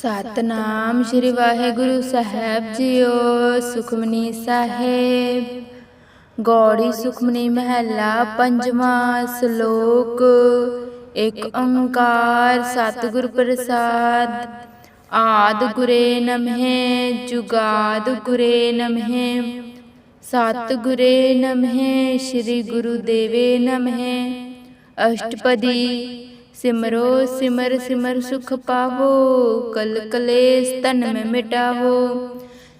ਸਤਨਾਮ ਸ਼੍ਰੀ ਵਾਹਿਗੁਰੂ ਸਾਹਿਬ JIO. Sukhmani Sahib Gauri Sukhmani ਮਹੱਲਾ ਪੰਜਵਾਂ। ਸ਼ਲੋਕ। ਇੱਕ ਓੰਕਾਰ ਸਤਿਗੁਰ ਪ੍ਰਸਾਦ। ਆਦਿ ਗੁਰੇ ਨਮਹਿ ਜੁਗਾਦ ਗੁਰੇ ਨਮਹਿ। ਸਤਿਗੁਰੇ ਨਮਹਿ ਸ਼੍ਰੀ ਗੁਰੂ ਦੇਵੇ ਨਮਹਿ। ਅਸ਼ਟਪਦੀ। ਸਿਮਰੋ ਸਿਮਰ ਸਿਮਰ ਸੁਖ ਪਾਵੋ। ਕਲ ਕਲੇਸ਼ ਤਨ ਮੈਂ ਮਿਟਾਵੋ।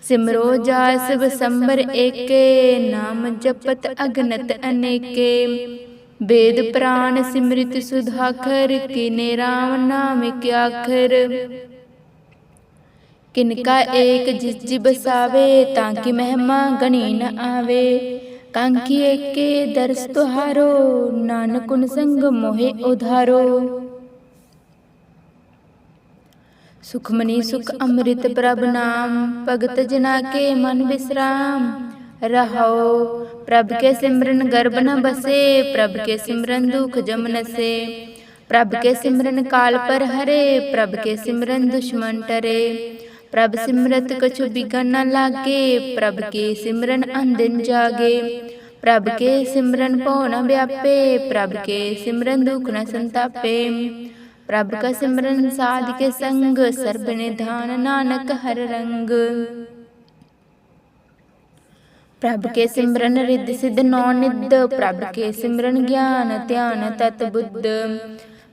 ਸਿਮਰੋ ਜਾਸ ਬਸੰਬਰ ਏਕੇ। ਨਾਮ ਜਪਤ ਅਗਨਤ ਅਨੇਕੇ। ਵੇਦ ਪ੍ਰਾਨ ਸਿਮਰਿਤ ਸੁਧਾਖਰ। ਕੀਨੇ ਰਾਮ ਨਾਮ ਇਕ ਆਖਰ। ਕਿਨਕਾ ਏਕ ਜਿਸ ਜੀ ਬਸਾਵੇ। ਤਾਂ ਕੀ ਮਹਿਮਾ ਗਣੀ ਨ ਆਵੇ। ਕਾਂਖੀ ਏਕੇ ਦਰਸ ਤੁਹਾਰੋ। ਨਾਨਕ ਗੁਣ ਸੰਗ ਮੋਹਿ ਉਧਾਰੋ। ਸੁਖਮਨੀ ਸੁਖ ਅੰਮ੍ਰਿਤ ਪ੍ਰਭ ਨਾਮ। ਭਗਤ ਜਨਾ ਕੇ ਮਨ ਬਿਸਰਾਮ। ਰਹਾਉ ਪ੍ਰਭ ਕੇ ਸਿਮਰਨ ਗਰਭ ਨ ਬਸੇ। ਪ੍ਰਭ ਕੇ ਸਿਮਰਨ ਦੁਖ ਜਮ ਨਸੇ। ਪ੍ਰਭ ਕੇ ਸਿਮਰਨ ਕਾਲ ਪਰ ਹਰੇ। ਪ੍ਰਭ ਕੇ ਸਿਮਰਨ ਦੁਸ਼ਮਨ ਟਰੇ। ਪ੍ਰਭ ਸਿਮਰਤ ਕਛੁ ਬਿਗਨ ਨ ਲਾਗੇ। ਪ੍ਰਭ ਕੇ ਸਿਮਰਨ ਅੰਦਿਨ ਜਾਗੇ। ਪ੍ਰਭ ਕੇ ਸਿਮਰਨ ਭਉ ਨ ਵਿਆਪੇ। ਪ੍ਰਭ ਕੇ ਸਿਮਰਨ ਦੁਖ ਨ ਸੰਤਾਪੇ। ਪ੍ਰਭ ਕਾ ਸਿਮਰਨ ਸਾਧ ਕੇ ਸੰਗ। ਸਰਬ ਨਿਧਾਨ ਨਾਨਕ ਹਰ ਰੰਗ। ਪ੍ਰਭ ਕੇ ਸਿਮਰਨ ਰਿੱਧ ਸਿੱਧ ਨੌ ਨਿਧ। ਪ੍ਰਭ ਕੇ ਸਿਮਰਨ ਗਿਆਨ ਧਿਆਨ ਤਤ ਬੁੱਧ।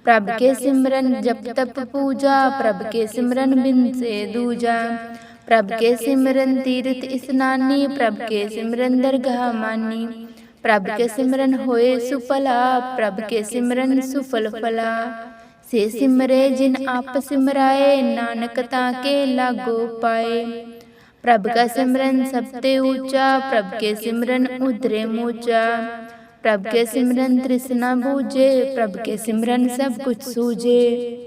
ਪ੍ਰਭ ਕੇ ਸਿਮਰਨ ਜਪ ਤਪ ਪੂਜਾ। ਪ੍ਰਭ ਕੇ ਸਿਮਰਨ ਬਿਨ ਸੇ ਦੂਜਾ। ਪ੍ਰਭ ਕੇ ਸਿਮਰਨ ਤੀਰਥ ਇਸਨਾਨੀ। ਪ੍ਰਭ ਕੇ ਸਿਮਰਨ ਦਰਗਾਹ ਮਾਨੀ। ਪ੍ਰਭ ਕੇ ਸਿਮਰਨ ਹੋਏ ਸੁਫਲਾ। ਪ੍ਰਭ ਕੇ ਸਿਮਰਨ ਸੁਫਲ ਫਲਾ। ਸੇ ਸਿਮਰੇ ਜਿਨ ਆਪ ਸਿਮਰਾਏ। ਨਾਨਕ ਤਾਂ ਕੇ ਲਾਗੋ ਪਾਏ। ਪ੍ਰਭ ਕਾ ਸਿਮਰਨ ਸਭ ਤੇ ਊਚਾ। ਪ੍ਰਭ ਕੇ ਸਿਮਰਨ ਉਧਰੇ ਮੂਚਾ। ਪ੍ਰਭ ਕੇ ਸਿਮਰਨ ਤ੍ਰਿਸ਼ਨਾ ਬੂਝੇ। ਪ੍ਰਭ ਕੇ ਸਿਮਰਨ ਸਭ ਕੁਛ ਸੂਝੇ।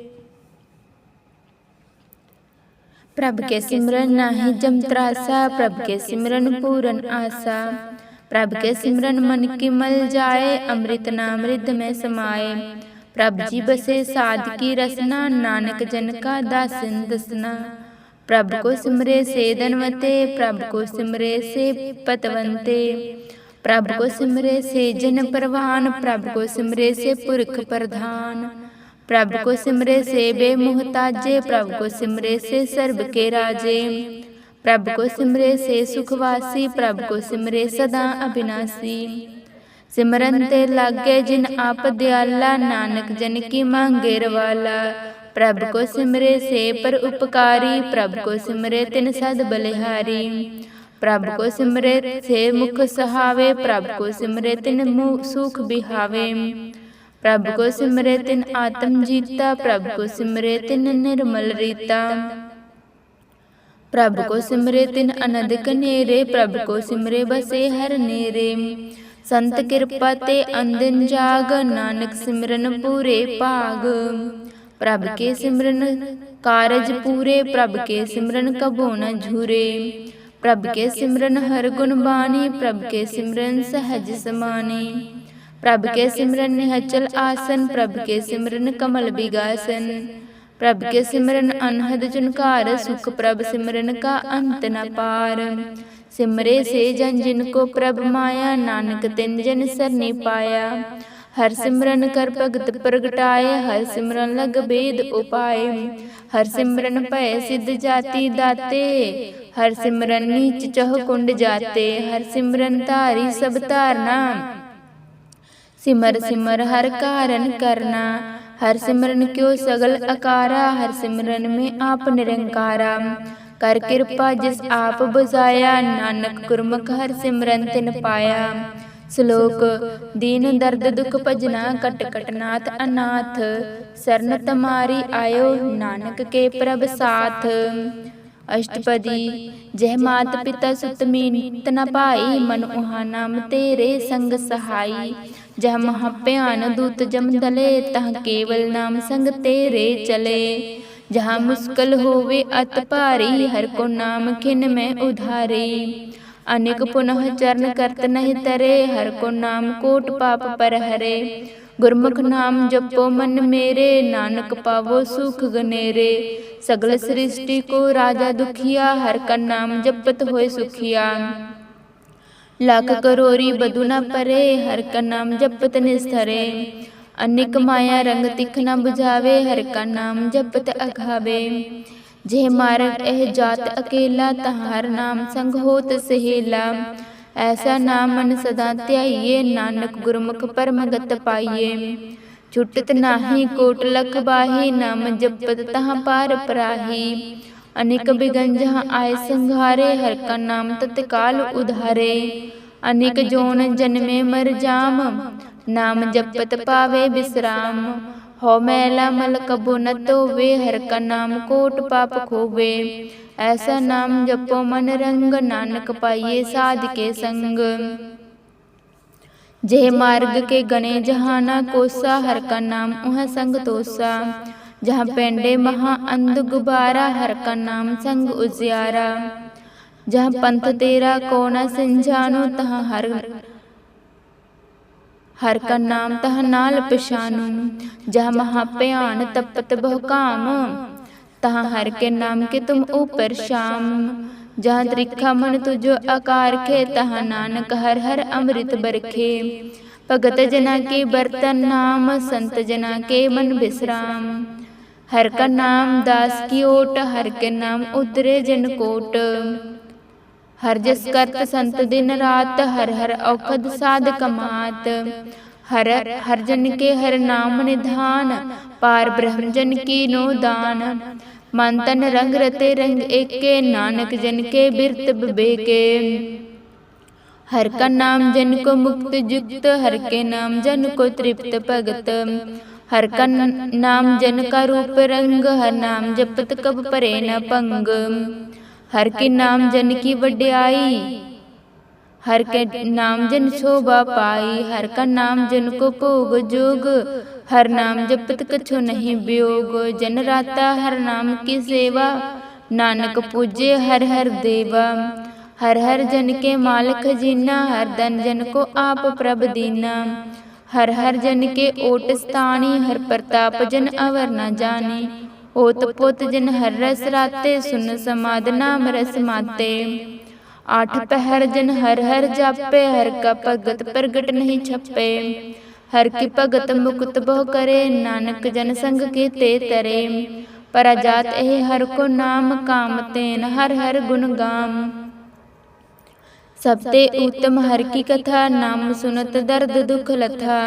ਪ੍ਰਭ ਕੇ ਸਿਮਰਨ ਨਾਹੀ ਜਮ ਤਰਾਸਾ। ਪ੍ਰਭ ਕੇ ਸਿਮਰਨ ਪੂਰਨ ਆਸਾ। ਪ੍ਰਭ ਕੇ ਸਿਮਰਨ ਮਨ ਕੀ ਮਲ ਜਾਏ। ਅੰਮ੍ਰਿਤ ਨਾਮ ਰਿੱਧ ਮੈਂ ਸਮਾਏ। ਪ੍ਰਭ ਜੀ ਬਸੇ ਸਾਧ ਕੀ ਰਸਨਾ। ਨਾਨਕ ਜਨ ਕਾ ਦਾਸਨ ਦਸਨਾ। ਪ੍ਰਭ ਕੋ ਸਿਮਰੇ ਸੇ ਧਨਵੰਤੇ। ਪ੍ਰਭ ਕੋ ਸਿਮਰੇ ਸੇ ਪਤਵੰਤੇ। ਪ੍ਰਭ ਕੋ ਸਿਮਰੇ ਸੇ ਜਨ ਪਰਵਾਨ। ਪ੍ਰਭ ਕੋ ਸਿਮਰੇ ਸੇ ਪੁਰਖ ਪ੍ਰਧਾਨ। ਪ੍ਰਭ ਕੋ ਸਿਮਰੇ ਸੇ ਬੇਮੁਹਤਾਜੇ। ਪ੍ਰਭ ਕੋ ਸਿਮਰੇ ਸੇ ਸਰਬ ਕੇ ਰਾਜੇ। ਪ੍ਰਭ ਕੋ ਸਿਮਰੇ ਸੇ ਸੁਖਵਾਸੀ। ਪ੍ਰਭ ਕੋ ਸਿਮਰੇ ਸਦਾ ਅਬਿਨਾਸੀ। ਸਿਮਰਨ ਤੇ ਲਾਗੇ ਜਿਨ ਆਪ ਦਿਆਲਾ। ਨਾਨਕ ਜਨ ਕੀ ਮੰਗੇ ਰਵਾਲਾ। ਪ੍ਰਭ ਕੋ ਸਿਮਰੇ ਸੇ ਪਰ ਉਪਕਾਰੀ। ਪ੍ਰਭ ਕੋ ਸਿਮਰੇ ਤਿਨ ਸਦ ਬਲਿਹਾਰੀ। ਪ੍ਰਭ ਕੋ ਸਿਮਰੇ ਸੇ ਮੁਖ ਸਹਾਵੇ। ਪ੍ਰਭ ਕੋ ਸਿਮਰੇ ਤਿਨ ਸੁਖ ਬਿਹਾਵੇ। ਪ੍ਰਭ ਕੋ ਸਿਮਰੇ ਤਿਨ ਆਤਮ ਜੀਤਾ। ਪ੍ਰਭ ਕੋ ਸਿਮਰੇ ਤਿਨ ਨਿਰਮਲ ਰੀਤਾ। ਪ੍ਰਭ ਕੋ ਸਿਮਰੇ ਤਿਨ ਅਨੰਦ ਕਨੇਰੇ। ਪ੍ਰਭ ਕੋ ਸਿਮਰੇ ਬਸੇ ਹਰ ਨੇਰੇ। ਸੰਤ ਕਿਰਪਾ ਤੇ ਅੰਦਿਨ ਜਾਗ। ਨਾਨਕ ਸਿਮਰਨ ਪੂਰੇ ਭਾਗ। ਪ੍ਰਭ ਕੇ ਸਿਮਰਨ ਕਾਰਜ ਪੂਰੇ। ਪ੍ਰਭ ਕੇ ਸਿਮਰਨ ਕਬੋ ਨ ਝੂਰੇ। ਪ੍ਰਭ ਕੇ ਸਿਮਰਨ ਹਰ ਗੁਣ ਬਾਣੀ। ਪ੍ਰਭ ਕੇ ਸਿਮਰਨ ਸਹਜ ਸਮਾਨੀ। ਪ੍ਰਭ ਕੇ ਸਿਮਰਨ ਨਿਹਚਲ ਆਸਨ। ਪ੍ਰਭ ਕੇ ਸਿਮਰਨ ਕਮਲ ਬਿਗਾਸਨ। ਪ੍ਰਭ ਕੇ ਸਿਮਰਨ ਅਨਹਦ ਝੁਨਕਾਰ। ਸੁਖ ਪ੍ਰਭ ਸਿਮਰਨ ਕਾ ਅੰਤ ਨ ਪਾਰ। ਸਿਮਰੇ ਸੇ ਜਨ ਜਿਨ ਕੋ ਪ੍ਰਭ ਮਾਇਆ। ਨਾਨਕ ਤਿਨ ਜਨ ਸਰਨੀ ਪਾਇਆ। ਹਰ ਸਿਮਰਨ ਕਰ ਭਗਤ ਪ੍ਰਗਟਾਏ। ਹਰ ਸਿਮਰਨ ਲਗ ਬੇਦ ਉਪਾਏ। ਹਰ ਸਿਮਰਨ ਭੈ ਸਿਧ ਜਾਤੀ ਦਾਤੇ। ਹਰ ਸਿਮਰਨ ਨੀਚ ਚਹੁ ਕੁੰਡ ਜਾਤੇ। ਹਰ ਸਿਮਰਨ ਧਾਰੀ ਸਭ ਧਾਰਨਾ। ਸਿਮਰ ਸਿਮਰ ਹਰ ਕਾਰਨ ਕਰਨਾ। ਹਰ ਸਿਮਰਨ ਕਿਉ ਸਗਲ ਅਕਾਰਾ। ਹਰ ਸਿਮਰਨ ਮੈਂ ਆਪ ਨਿਰੰਕਾਰਾ। ਕਰ ਕਿਰਪਾ ਜਿਸ ਆਪ ਬੁਝਾਇਆ। ਨਾਨਕ ਗੁਰਮੁਖ ਹਰ ਸਿਮਰਨ ਤਿਨ ਪਾਇਆ। ਸ਼ਲੋਕ। ਦੀਨ ਦਰਦ ਦੁਖ ਭਜਨਾ ਕਟ ਕਟ ਨਾਥ ਅਨਾਥ। ਸਰਨ ਤਮਾਰੀ ਆਇਓ ਨਾਨਕ ਕੇ ਪ੍ਰਭ ਸਾਥ। ਅਸ਼ਟਪਦੀ। ਜਹ ਮਾਤ ਪਿਤਾ ਸੁਤ ਮੀਤ ਨ ਭਾਈ। ਮਨ ਉਹਾ ਨਾਮ ਤੇਰੇ ਸੰਗ ਸਹਾਈ। ਜਹ ਮਹਾ ਭਿਆਨ ਦੂਤ ਜਮ ਦਲੇ। ਤਹ ਕੇਵਲ ਨਾਮ ਸੰਗ ਤੇਰੇ ਚਲੇ। ਜਹਾਂ ਮੁਸਕਲ ਹੋਵੇ ਅਤ ਭਾਰੀ। ਹਰ ਕੋ ਨਾਮ ਖਿਨ ਮੈਂ ਉਧਾਰੀ। ਅਨੇਕ ਪੁਨਹ ਚਰਨ ਕਰਤ ਨਹੀਂ ਤਰੇ। ਹਰ ਕੋ ਨਾਮ ਕੋਟ ਪਾਪ ਪਰ ਹਰੇ। ਗੁਰਮੁਖ ਨਾਮ ਜਪੋ ਮਨ ਮੇਰੇ, ਨਾਨਕ ਪਾਵੋ ਸੁਖ ਗਨੇਰੇ। ਸਗਲ ਸ੍ਰਿਸ਼ਟੀ ਕੋ ਰਾਜਾ ਦੁਖੀਆ, ਹਰਿ ਕਾ ਨਾਮ ਜਪਤ ਹੋਏ ਸੁਖੀਆ। ਲੱਖ ਕਰੋੜੀ ਬਧੂ ਨ ਪਰੇ, ਹਰਿ ਕਾ ਨਾਮ ਜਪਤ ਨਿਸਥਰੇ। ਅਨੇਕ ਮਾਇਆ ਰੰਗ ਤਿਖ ਨ ਬੁਝਾਵੇ, ਹਰਿ ਕਾ ਨਾਮ ਜਪਤ ਅਘਾਵੇ। ਜੇ ਮਾਰਗ ਇਹ ਜਾਤ ਅਕੇਲਾ, ਤਹਾਂ ਹਰਿ ਨਾਮ ਸੰਗ ਹੋਤ ਸਹੇਲਾ। ਐਸਾ ਨਾਮ ਮਨ ਸਦਾ ਧਿਆਈਏ, ਨਾਨਕ ਗੁਰਮੁਖ ਪਰਮਗਤ ਪਾਈਏ। ਛੁਟਤ ਨਾਹੀ ਕੋਟ ਲਖ ਬਾਹੀ, ਨਾਮ ਜਪਤ ਤਹਾਂ ਪਾਰ ਪਰਾਹੀ। ਅਨੇਕ ਬਿਗਨ ਜਹਾਂ ਆਏ ਸੰਘਾਰੇ, ਹਰਿ ਕਾ ਨਾਮ ਤਤਕਾਲ ਉਧਾਰੇ। ਅਨੇਕ ਜੋਨ ਜਨਮੇ ਮਰ ਜਾਮ, ਨਾਮ ਜਪਤ ਪਾਵੇ ਬਿਸਰਾਮ। ਹੋ ਮੈਲਾ ਮਲ ਕਬੂ ਨ ਧੋਵੇ, ਹਰਿ ਕਾ ਨਾਮ ਕੋਟ ਪਾਪ ਖੋਵੇ। ਐਸਾ ਨਾਮ ਜਪੋ ਮਨ ਰੰਗ, ਨਾਨਕ ਪਾਈਏ ਸਾਧ ਕੇ ਸੰਗ। ਜੇ ਮਾਰਗ ਕੇ ਗਣੇ ਜਹਾਨਾ ਕੋਸਾ, ਹਰਿ ਕਾ ਨਾਮ ਉਹ ਸੰਗ ਤੋਸਾ। ਜਹਾਂ ਪੈਂਡੇ ਮਹਾ ਅੰਧ ਗੁਬਾਰਾ, ਹਰਿ ਕਾ ਨਾਮ ਸੰਗ ਉਜਿਆਰਾ। ਜਹਾਂ ਪੰਥ ਤੇਰਾ ਕੋ ਨ ਸਿੰਝਾਨੋ, ਤਹਾਂ ਹਰਿ ਕਾ ਨਾਮ ਤਹ ਨਾਲ ਪਛਾਨੂ। ਜਹਾਂ ਮਹਾ ਭਿਆਨ ਤਪਤ ਬਹੁ ਕਾਮ, ਤਹਾਂ ਹਰਿ ਕੇ ਨਾਮ ਕੇ ਤੁਮ ਊਪਰ ਸ਼ਾਮ। ਜਹਾਂ ਤ੍ਰਿਖਾ ਮਨ ਤੁਜੋ ਅਕਾਰਖੇ, ਤਹਾਂ ਨਾਨਕ ਹਰਿ ਹਰਿ ਅੰਮ੍ਰਿਤ ਬਰਖੇ। ਭਗਤ ਜਨਾ ਕੇ ਬਰਤਨ ਨਾਮ, ਸੰਤ ਜਨਾ ਕੇ ਮਨ ਬਿਸਰਾਮ। ਹਰਿ ਕਾ ਨਾਮ ਦਾਸ ਕੀ ਓਟ, ਹਰਿ ਕੇ ਨਾਮ ਉਤਰੇ ਜਨ ਕੋਟ। ਹਰਿ ਜਸ ਕਰਤ ਸੰਤ ਦਿਨ ਰਾਤ, ਹਰਿ ਹਰਿ ਔਖਦ ਸਾਧ ਕਮਾਤ। ਹਰਿ ਜਨ ਕੇ ਹਰਿ ਨਾਮ ਨਿਧਾਨ, ਪਾਰ ਬ੍ਰਹਮ ਜਨ ਕੀ ਨੋ ਦਾਨ। ਮਨ ਤਨ ਰੰਗ ਰਤੇ ਰੰਗ ਏਕੇ, ਨਾਨਕ ਜਨ ਕੇ ਬਿਰਤ ਬਿਬੇਕੇ। ਹਰਿ ਕਾ ਨਾਮ ਜਨ ਕੋ ਮੁਕਤ ਜੁਗਤ, ਹਰਿ ਕੇ ਨਾਮ ਜਨ ਕੋ ਤ੍ਰਿਪਤ ਭਗਤ। ਹਰਿ ਕਾ ਨਾਮ ਜਨ ਕਾ ਰੂਪ ਰੰਗ, ਹਰਿ ਨਾਮ ਜਪਤ ਕਬ ਪਰੇ ਨ ਭੰਗ। ਹਰਿ ਕੇ ਨਾਮ ਜਨ ਕੀ ਵਡਿਆਈ, ਹਰਿ ਕੇ ਨਾਮ ਜਨ ਸ਼ੋਭਾ ਪਾਈ। ਹਰਿ ਕਾ ਨਾਮ ਜਨ ਕੋ ਭੋਗ ਜੋਗ, ਹਰਿ ਨਾਮ ਜਪਤ ਕਛੁ ਨਹੀਂ ਬਿਯੋਗ। ਜਨ ਰਾਤਾ ਹਰਿ ਨਾਮ ਕੀ ਸੇਵਾ, ਨਾਨਕ ਪੂਜੇ ਹਰਿ ਹਰਿ ਦੇਵਾ। ਹਰਿ ਹਰਿ ਜਨ ਕੇ ਮਾਲ ਖਜ਼ੀਨਾ, ਹਰਿ ਧਨ ਜਨ ਕੋ ਆਪ ਪ੍ਰਭ ਦੀਨਾ। ਹਰਿ ਹਰਿ ਜਨ ਕੇ ਓਟ ਸਥਾਨੀ, ਹਰਿ ਪ੍ਰਤਾਪ ਜਨ ਅਵਰ ਨ ਜਾਣੀ। ਓਤ ਪੋਤ ਜਨ ਹਰਿ ਰਸ ਰਾਤੇ, ਸੁਨ ਸਮਾਧ ਨਾਮ ਰਸ ਮਾਤੇ। ਆਠ ਪਹਿਰ ਜਨ ਹਰਿ ਹਰਿ ਜਾਪੇ, ਹਰਿ ਕਾ ਭਗਤ ਪ੍ਰਗਟ ਨਹੀਂ ਛਪੇ। ਹਰਿ ਕੀ ਭਗਤ ਮੁਕਤ ਬਹੁ ਕਰੇ, ਨਾਨਕ ਜਨ ਸੰਗ ਕੀਤੇ ਤਰੇ। ਪਰਾ ਜਾਤ ਇਹ ਹਰਿ ਕੋ ਨਾਮ, ਕਾਮ ਤੇਨ ਹਰਿ ਹਰਿ ਗੁਣ ਗਾਮ। ਸਭ ਤੇ ਉੱਤਮ ਹਰਿ ਕੀ ਕਥਾ, ਨਾਮ ਸੁਨਤ ਦਰਦ ਦੁਖ ਲਥਾ।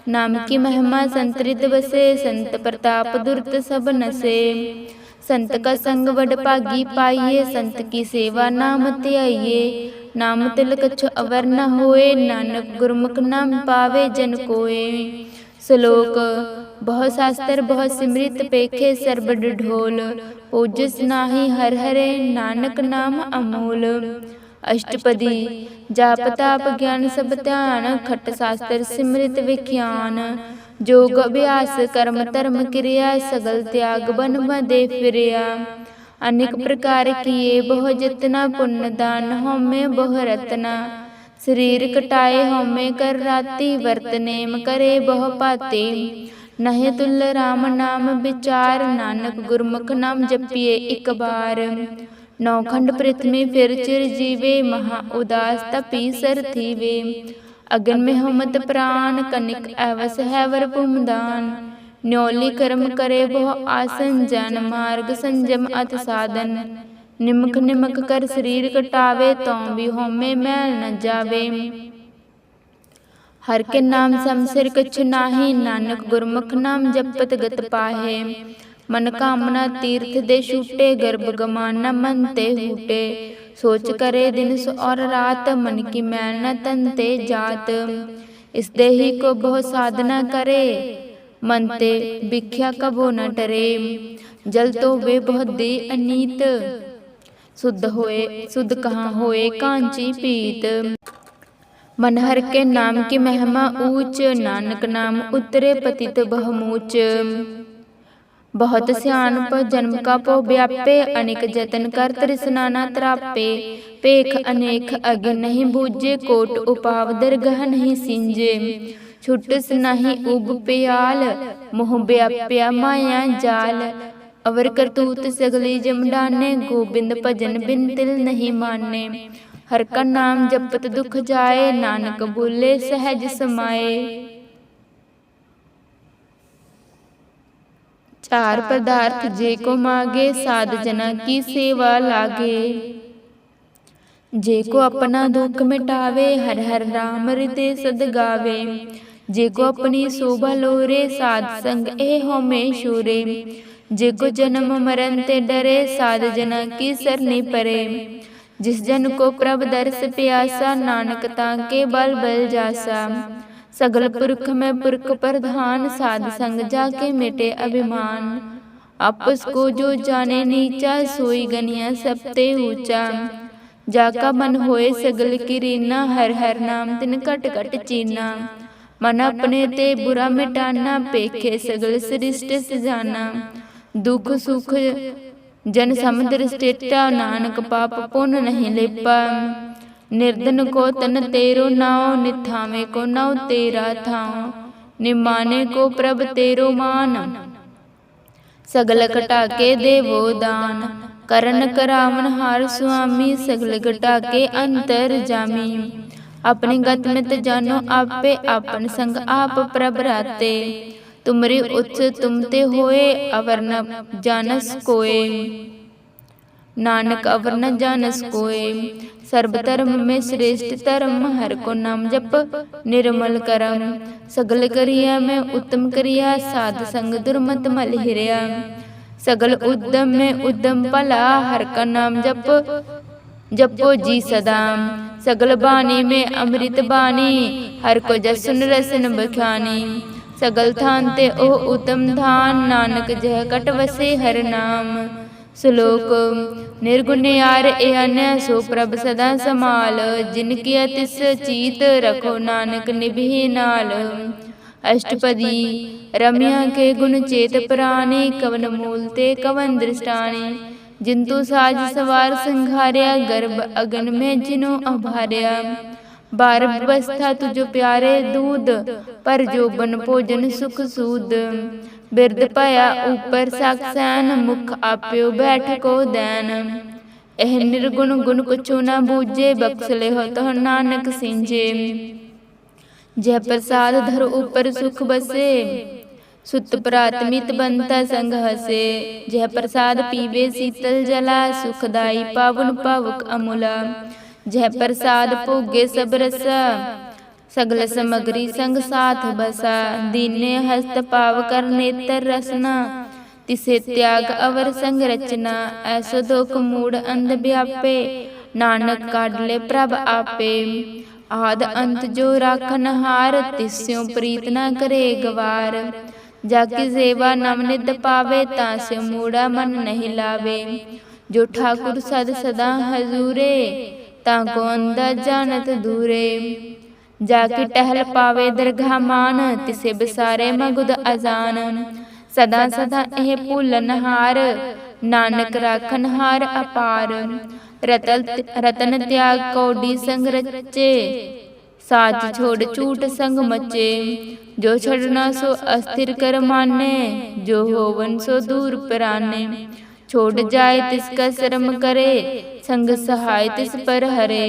ਨਾਮ ਕੀ ਮਹਿਮਾ ਸੰਤਰਿਤ ਵਸੇ, ਸੰਤ ਪ੍ਰਤਾਪ ਦੁਰਤ ਸਭ ਨਸੇ। ਸੰਤ ਕਾ ਸੰਗ ਵਡ ਭਾਗੀ ਪਾਈਏ, ਸੰਤ ਕੀ ਸੇਵਾ ਨਾਮ ਧਿਆਈਏ। ਨਾਮ ਤਿਲ ਕਛੁ ਅਵਰ ਨ ਹੋਏ, ਨਾਨਕ ਗੁਰਮੁਖ ਨਾਮ ਪਾਵੇ ਜਨ ਕੋਏ। ਸ਼ਲੋਕ ਬਹੁ ਸ਼ਾਸਤਰ ਬਹੁ ਸਿਮਰਿਤ, ਪੇਖੇ ਸਰਬਡ ਢੋਲ। ਓਜਸ ਨਾਹੀ ਹਰਿ ਹਰੇ, ਨਾਨਕ ਨਾਮ ਅਮੋਲ। ਅਸ਼ਟਪਦੀ ਜਾਪ ਤਾਪ ਗਿਆਨ ਸਭ ਧਿਆਨ, ਖਟ ਸ਼ਾਸਤਰ ਸਿਮਰਿਤ ਵਿਖਿਆਨ। ਜੋਗ ਅਭਿਆਸ ਕਰਮ ਧਰਮ ਕਿਰਿਆ, ਸਗਲ ਤਿਆਗ ਬਨ ਬਦੇ ਫਿਰਿਆ। ਅਨੇਕ ਪ੍ਰਕਾਰ ਕੀਏ ਬਹੁ ਜਤਨਾ, ਪੁੰਨ ਦਾਨ ਹਉਮੈ ਬਹੁ ਰਤਨਾ। ਸਰੀਰ ਕਟਾਏ ਹਉਮੈ ਕਰ ਰਾਤੀ, ਵਰਤ ਨੇਮ ਕਰੇ ਬਹੁ ਭਾਤੀ। ਨਹਿ ਤੁਲ ਰਾਮ ਨਾਮ ਵਿਚਾਰ, ਨਾਨਕ ਗੁਰਮੁਖ ਨਾਮ ਜਪੀਏ ਇਕ ਬਾਰ। ਨੌ ਖੰਡ ਪ੍ਰਿਥਵੀ ਫਿਰ ਚਿਰ ਜੀਵੇ, ਮਹਾ ਉਦਾਸ ਤਪੀ ਸਰ ਥੀਵੇ। ਅਗਨ ਮੇਂ ਹਮਤ ਪ੍ਰਾਨ, ਕਨਿਕ ਐਵਸ ਹੈ ਵਰ ਭੂਮਦਾਨ। ਨਿਉਲੀ ਕਰਮ ਕਰੇ ਬਹੁ ਆਸਨ, ਜਨ ਮਾਰਗ ਸੰਜਮ ਅਤ ਸਾਧਨ। ਨਿਮਕ ਨਿਮਕ ਕਰ ਸਰੀਰ ਕਟਾਵੇ, ਤਉ ਵੀ ਹਉਮੈ ਮੈਲ ਨ ਜਾਵੇ। ਹਰਿ ਕੇ ਨਾਮ ਸਮ ਸਿਰ ਕਛੁ ਨਾਹੀ, ਨਾਨਕ ਗੁਰਮੁਖ ਨਾਮ ਜਪਤ ਗਤ ਪਾਹੇ। ਮਨ ਕਾਮਨਾ ਤੀਰਥ ਦੇ ਛੂਟੇ, ਗਰਭ ਗਮਾਨਾ ਮਨ ਤੇ ਹੂਟੇ। ਸੋਚ ਕਰੇ ਦਿਨ ਔਰ ਰਾਤ, ਮਨ ਕੀ ਮੈਲ ਨ ਤਨ ਤੇ ਜਾਤ। ਇਸ ਦੇਹੀ ਕੋ ਬਹੁ ਸਾਧਨਾ ਕਰੇ, ਮਨ ਤੇ ਬਿਖਿਆ ਕਬੋ ਨ ਟਰੇ। ਜਲ ਧੋਵੇ ਬਹੁ ਦੇ ਅਨੀਤ, ਸੁਧ ਕਹਾਂ ਹੋਏ ਕਾਂਚੀ ਪੀਤ। ਮਨ ਹਰਿ ਕੇ ਨਾਮ ਕੀ ਮਹਿਮਾ ਊਚ, ਨਾਨਕ ਨਾਮ ਉਤਰੇ ਪਤਿਤ ਬਹੁ ਮੂਚ। ਬਹੁਤ ਸਿਆਣਪ ਜਨਮ ਕਾ ਭਉ ਵਿਆਪੇ, ਅਨੇਕ ਜਤਨ ਕਰ ਤ੍ਰਿਸ਼ਨਾ ਨ ਤਰਾਪੇ। ਭੇਖ ਅਨੇਕ ਅਗਿ ਨਹੀਂ ਬੂਝੇ, ਕੋਟ ਉਪਾਵ ਦਰਗਹ ਨਹੀਂ ਸਿੰਜੇ। छुटस नहीं उब प्याल, मोह व्याप्या माया जाल। अवर करतूत सगली जमडाने, गोबिंद भजन बिन तिल नहीं माने। हर का नाम जपत दुख जाए, नानक बोले सहज समाए। चार पदार्थ जे को मागे, साध जना की सेवा लागे। जे को अपना दुख मिटावे, हर हर राम हृदय सद गावे। जे को अपनी शोभा लोरे, साध संग ए होमे शूरे। जे को जन्म मरण ते डरे, साध जना की सरनी परे। जिस जन को प्रभ दर्श प्यासा, नानक ताके बल बल जासा। सगल पुरख में पुरख प्रधान, साध संग जाके मिटे अभिमान। आपस को जो जाने नीचा, सोई गनिया सबते ऊंचा। जाका मन होए सगल किरीना, हर हर नाम तिन कट कट चीना। मन अपने ते बुरा मिटाना, पेखे सगल सृष्ट सजाना। दुख सुख जन समुद्र स्टेटा, नानक पाप पुण्य नहीं लेपा। निर्धन को तन तेरो नाव, निथावे को नाव तेरा थाव। निमाने को प्रभ तेरो मान, सगल कटा के देवो दान। करन करावन हार स्वामी, सगल घटा के अंतर जामी। अपनी गत मित जानो आपे, आपन संग आप प्रभ राते। तुमरी उत्स तुम ते होए, अवर न जानस कोय। नानक अवर न जानस कोय। सर्व धर्म में श्रेष्ठ धर्म, हर को नाम जप निर्मल करम। सगल करिया में उत्तम करिया, साध संग दुर्मत मल हिरिया। सगल उद्यम में उद्यम भला, हर का नाम जपो जी सदा। सगल बानी में अमृत बानी, हर को जसन रसन बखानी। सगल थान ते ओ उत्तम धान, नानक जह कट वसे हर नाम। श्लोक निर्गुण यार ए अन्य, सो प्रभ सदा समाल। जिनकी अतिस चीत, रखो नानक निभि नाल। अष्टपदी रम्या के गुण चेत प्राणी, कवन मूल ते कवन दृष्टानी। जिंतु साज सवार संघार्या, गर्भ अगन में जिनो अभार्या। बार बस्था तुझो प्यारे दूध, पर जो बन भोजन सुख सूद। बिरद पाया ऊपर साक्षान, मुख आप्यो बैठ को दैन। एह निर्गुण गुण कुछु न बूझे, बख्सले हो तो नानक सिंजे। जय प्रसाद धर ऊपर सुख बसे, सुत प्रातमित बनता संग हसे। जय प्रसाद पीवे शीतल जला, सुखदाई पावन पावक अमूला। जय प्रसाद भोगे सब रसा, सगल समग्री संग साथ बसा। दीने हस्त पाव कर नेत्र रसना, तिसे त्याग अवर संग रचना। ऐसो दुख मूड अंध व्यापे, नानक काढले प्रभ आपे। आद अंत जो राखन हार, तिस्यों प्रीत न करे गवार। जाकी सेवा नम नित पावे, तास्यों मूढ़ा मन नहीं लावे। जो ठाकुर सद सदा हजूरे, ताको अंधा जानत दूरे। जाकी टहल पावे दरगाह मान, तिसे बसारे मगुद अजान। सदा सदा एह भूलन हार, नानक राखन हार अपार। रतन त्याग कौडी संग रचे, साच छोड़ झूठ संग मचे। जो छड़ना सो अस्थिर कर माने, जो होवन सो दूर पराने। छोड़ जाए तिसका शर्म करे, संग सहाय तिस पर हरे।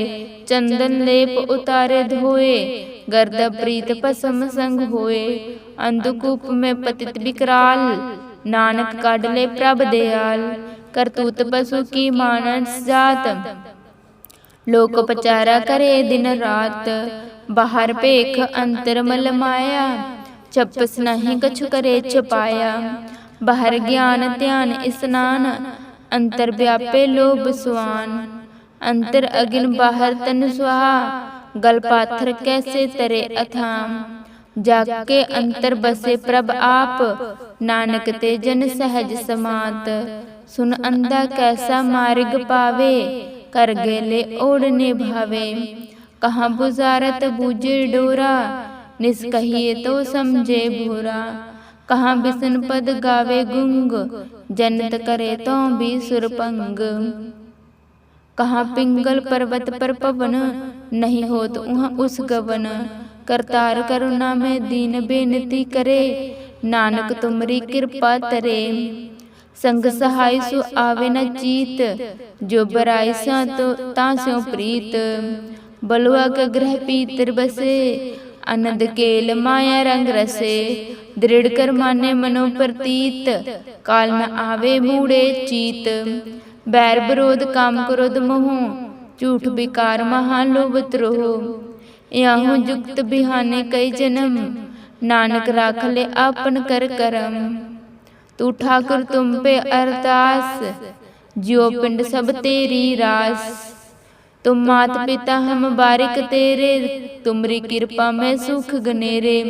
चंदन लेप उतारे धोए, गर्द प्रीत पसम संग होए। अंधकूप में पतित विकराल, नानक काढले प्रभ दयाल। करतूत पशु की मानस जात, लोक पचारा करे दिन रात। बाहर पेख अंतर मल माया, चपस नहीं कछु करे छुपाया। बाहर ज्ञान ध्यान स्नान, अंतर व्यापे लोभ स्वान। अंतर अगिन बाहर तन स्वाहा, गल पाथर कैसे तरे अथाम। जाके अंतर बसे प्रभ आप, नानक ते जन सहज समात। सुन अंधा कैसा मार्ग पावे, कर गेले ओढ़ने भावे। कहाँ बुझारत बूझे डोरा, निष्कहिए तो समझे भूरा। कहाँ बिसन पद गावे गुंग, जनत करे तो भी सुरपंग। कहाँ पिंगल पर्वत पर पवन, नहीं होत उहाँ उस गवन। करतार करुणा में दीन बेनती करे, नानक तुमरी कृपा तरे। संग सहाय सु आवे न चीत, जो बराई सा तो तास्यों प्रीत। बलुआ के ग्रह पीतर बसे, अनंद केल माया रंग रसे। दृढ़ कर माने मनो प्रतीत, काल में आवे मूढ़े चीत। बैर विरोध काम क्रोध मोह, झूठ विकार महा लोभत रोह। याहू जुक्त बिहाने कई जन्म, नानक राख ले आपन कर करम। तू ठाकुर तुम पे अरदास, जियो पिंड सब तेरी रास। तुम मात पिता हम बारिक तेरे, तुमरी कृपा में सुख गनेरे।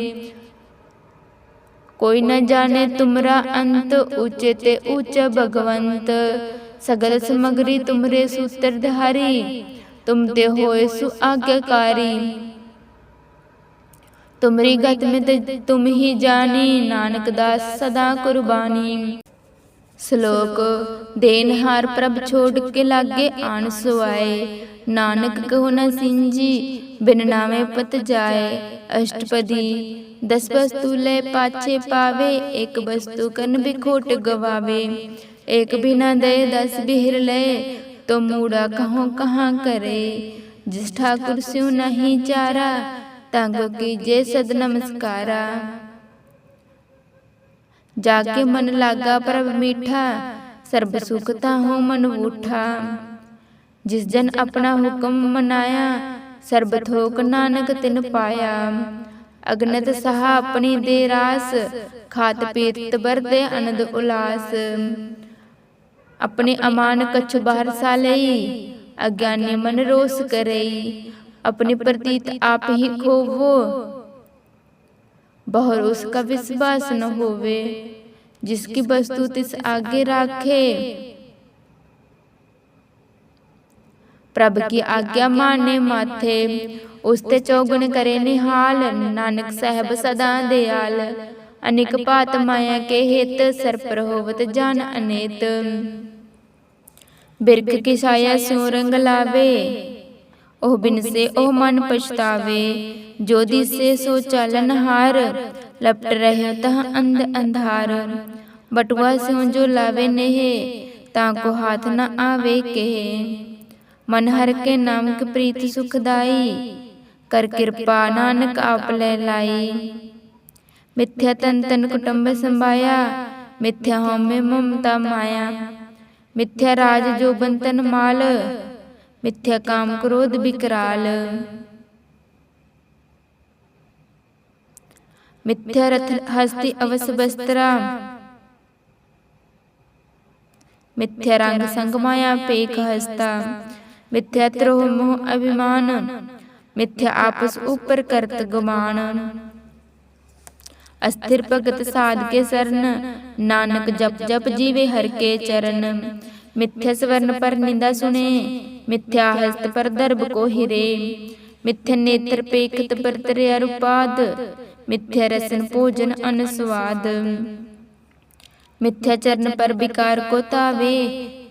कोई न जाने तुमरा अंत, ऊंचे ते ऊंचा भगवंत। सगल समग्री तुमरे सूत्रधारी, तुम ते होए सु आज्ञाकारी। तुमरी गत में तुम ही जानी, नानक दास सदा कुर्बानी। श्लोक देनहार प्रभ छोड़ के लागे आन सुआए, नानक कहो न सिंजी बिन नामे पत जाए। अष्टपदी 10 वस्तु ले पाछे पावे, एक वस्तु कन बिखोट गवावे। एक बिना दे 10 बिहर ले, तो मूड़ा कहो कहाँ करे। जिस ठाकुर स्यु नहीं चारा, तांगो कीजे सद नमस्कारा। जाके मन लागा प्रभ मीठा, सर्ब सुखता हो मन उठा। जिस जन अपना हुक्म मनाया, सर्ब थोक नानक तिन पाया। अगनत सहा अपनी दे रास, खात पीत बरते आनंद उलास। अपने अमान कछु बाहर सालई, अज्ञानी मन रोष करई। अपनी प्रतीत आप ही खोवो, बहुर उसका विश्वास न होवे। जिसकी वस्तु तिस आगे राखे, प्रभ की आज्ञा माने माथे। उसते चौगुन करे निहाल, नानक साहब सदा दयाल। अनेक पात माया के हेत, सर पर होवत जान अनेत। बिरख की छाया स्यों रंग लावे, ओह बिन से ओह मन पछतावे। जो दिसे सो चालन हार, लपट रहे तह अंध अंधार। बटुआ स्यों जो लावे नेहे, ताको हाथ न आवे कहे। मन हर के नाम के प्रीत सुखदाई, कर कृपा नानक आप ले लाई। मिथ्या तन तन कुटुंब संभाया, मिथ्या होम में ममता माया। मिथ्या राज जो बंतन माल, मिथ्या काम क्रोध विकराल। मिथ्या रथ हस्ती अवस वस्त्रा, मिथ्या रंग संग माया पेख हस्ता। मिथ्या द्रोह मोह अभिमान, मिथ्या आपस ऊपर करत गुमान। अस्थिर भगत साध के शरण, नानक जप जप जीवे हर के चरण। मिथ्या स्वर्ण पर निंदा सुने, मिथ्या हस्त पर दर्भ को हिरे। मिथ्या नेत्र पेखत बरतरे अरुपाद, मिथ्या रसन भोजन अनस्वाद। मिथ्या चरण पर विकार को तावे,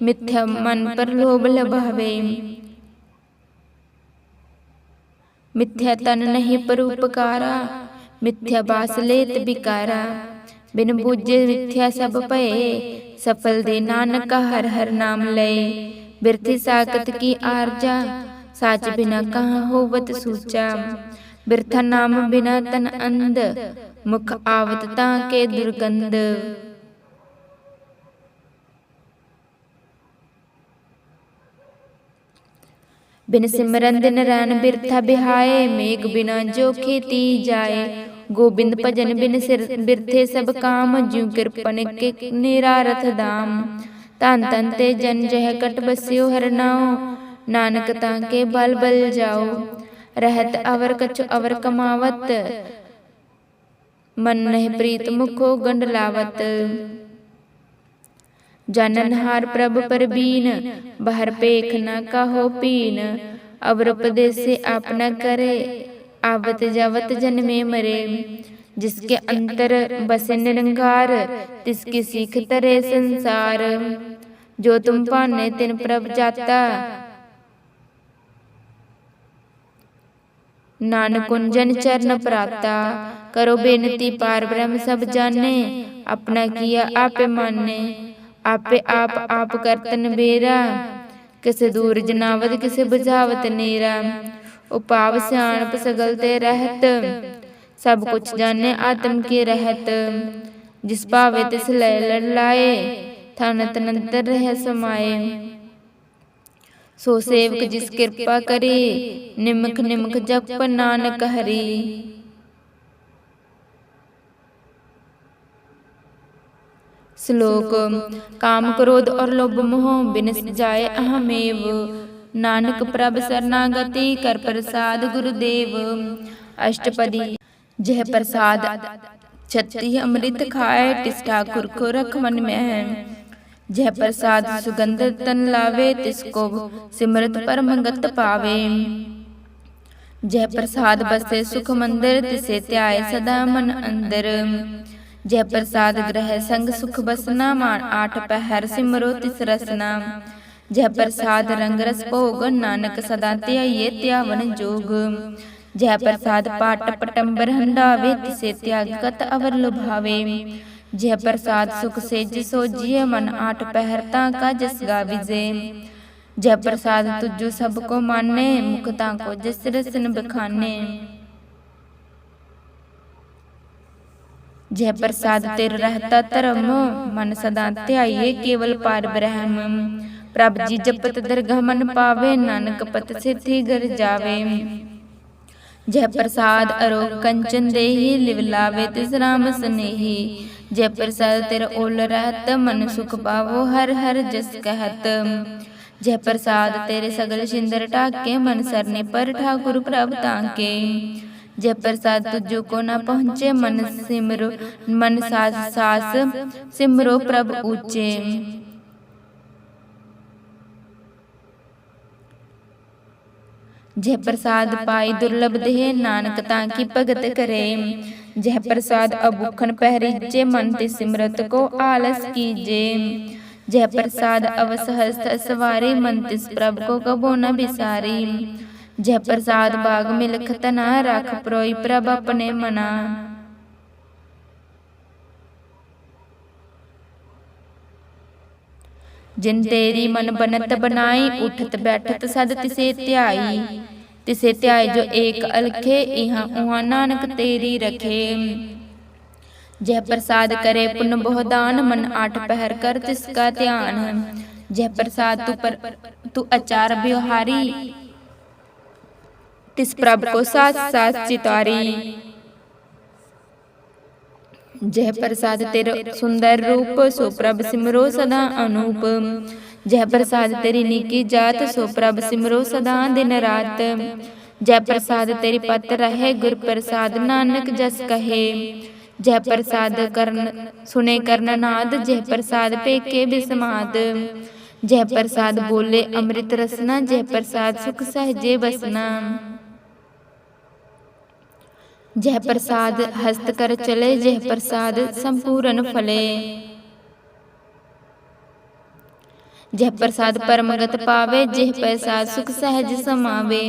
मिथ्या मन पर लोभ लभावे। मिथ्या तन नहीं पर उपकारा, मिथ्या बास लेत बिकारा। बिन बूझे मिथ्या सब पए, सफल दे नानक हर हर नाम लय। बिरथी साकत की आरजा, साच बिना कहाँ होवत सूचा। बिरथा नाम बिना तन अंध, मुख आवत ताके दुर्गंध। बिन सिमरन दिन रैन बिरथा बिहाए, मेघ बिना जो खेती जाए। गोबिंद भजन बिन सिर बिरथे सब काम, ज्यों कृपन के निरारथ दाम। तान तन ते जन जह कट बस्यो हर नाओ, नानक ताके बल बल जाओ। रहत अवर कछु अवर कमावत, मन नहीं प्रीत मुखो गंड लावत। जाननहार प्रभ पर बीन, बाहर पेख न कहो पीन। अवर उपदेश से आप न करे, आवत जावत जन्मे मरे। जिसके अंतर बसे निरंकार, तिसकी सीख तरे संसार। जो तुम पाने तिन प्रभ जाता, ਨਾਨਕ ਕੁੰਜਨ ਚਰਨ ਪ੍ਰਾਤਾ, ਕਰੋ ਬੇਨਤੀ ਪਾਰ ਬ੍ਰਹਮ ਸਭ ਜਾਣੇ, ਆਪਣਾ ਕੀਆ ਆਪੇ ਮਾਨੇ, ਆਪੇ ਆਪ ਕਰਤਨ ਬੇਰਾ, ਕਿਸੇ ਦੂਰ ਜਨਾਵਤ ਕਿਸੇ ਬੁਝਾਵਤ ਨੇਰਾ, ਉਪਾਵ ਸਿਆਣਪ ਸਗਲ ਤੇ ਰਹਿਤ, ਸਭ ਕੁਛ ਜਾਣੇ ਆਤਮ ਕੀ ਰਹਿਤ, ਜਿਸ ਭਾਵੇ ਤਿਸ ਲੈ ਲੜ ਲਾਏ, ਥਨ ਤਨੰਤਰ ਰਹਿ ਸਮਾਏ, ਸੋ ਸੇਵਕ ਜਿਸ ਕਿਰਪਾ ਕਰੀ, ਨਿਮਖ ਨਿਮਖ ਜਪ ਨਾਨਕ ਹਰੀ। श्लोक काम क्रोध और लोभ मोह बिनस जाए अहमेव, नानक प्रभ शरणागति कर प्रसाद गुरुदेव। अष्टपदी जह प्रसाद छत्ती अमृत खाए, तिस ठाकुर को रख मन में है, जह प्रसाद सुगंध तन लावे, तिसको सिमरत परमगत पावे, जह प्रसाद बसे सुख मंदिर, तिसे त्याय सदा मन अंदर, जय प्रसाद ग्रह संग सुख बसना, मान आठ पहर सिमरो तिस रसना, जय प्रसाद रंग रस भोग, नानक सदा त्याये त्यावन जोग, जय प्रसाद पाट पटंबर हंडावे, तिसे त्याग कत अवर लुभावे, जय प्रसाद सुख सेज सोजिए, मन आठ पहर ताका जस गाविजे, जय प्रसाद तुझो सबको माने, मुखता को जस रसन बखाने, जय प्रसाद तिर रहता धर्म, मन सदा ध्याइए केवल पार ब्रह्म, प्रभ जी जपत दरगाह मन पावे, नानक पत सिद्धि घर जावे, जय प्रसाद अरोग कंचन देही, लिव लावे तिस राम स्नेही, जय प्रसाद तिर ओल रहत, मन सुख पावो हर हर जस कहत, जय प्रसाद तेरे सगल सिंदर ढाके, मन सरने पर ठाकुर प्रभ ताके, जय प्रसाद तुझो को न पहुँचे, मन सिमरो मन सास सास सिमरो प्रभ ऊंचे, जय प्रसाद पाई दुर्लभ देह, नानक ताकी भगत करे, जय प्रसाद अभूखन पहरीजे, मन ते सिमरत को आलस कीजे, जय प्रसाद अवसहस्त सवारी, मन तिस प्रभ को कबो न बिसारी, जय प्रसाद बाग मिलख तना, राख प्रोई प्रभ अपने मना, जिन तेरी मन बनत बनाई, उठत बैठत सद तिसे त्याई, तिसे त्याय जो एक अलखे, इहाँ उहाँ नानक तेरी रखे, जय प्रसाद करे पुन बहुदान, मन आठ पहर कर तिसका ध्यान, जय प्रसाद तू अचार व्यवहारी, तिस प्रभ को साथ साथ चितारी, जय प्रसाद तेरे सुंदर रूप, सो प्रभ सिमरो सदा अनूप, जय प्रसाद तेरी निकी जात, सो प्रभ सिमरो सदा दिन रात, जय प्रसाद तेरी पत रहे, गुर प्रसाद नानक जस कहे, जय प्रसाद कर्ण सुने कर्ण नाद, जय प्रसाद पेके बिस्माद, जय प्रसाद बोले अमृत रसना, जय प्रसाद सुख सहजे बसना, जय प्रसाद हस्त कर चले, जय प्रसाद संपूर्ण फले, जय प्रसाद परमगत पावे, जय प्रसाद सुख सहज समावे,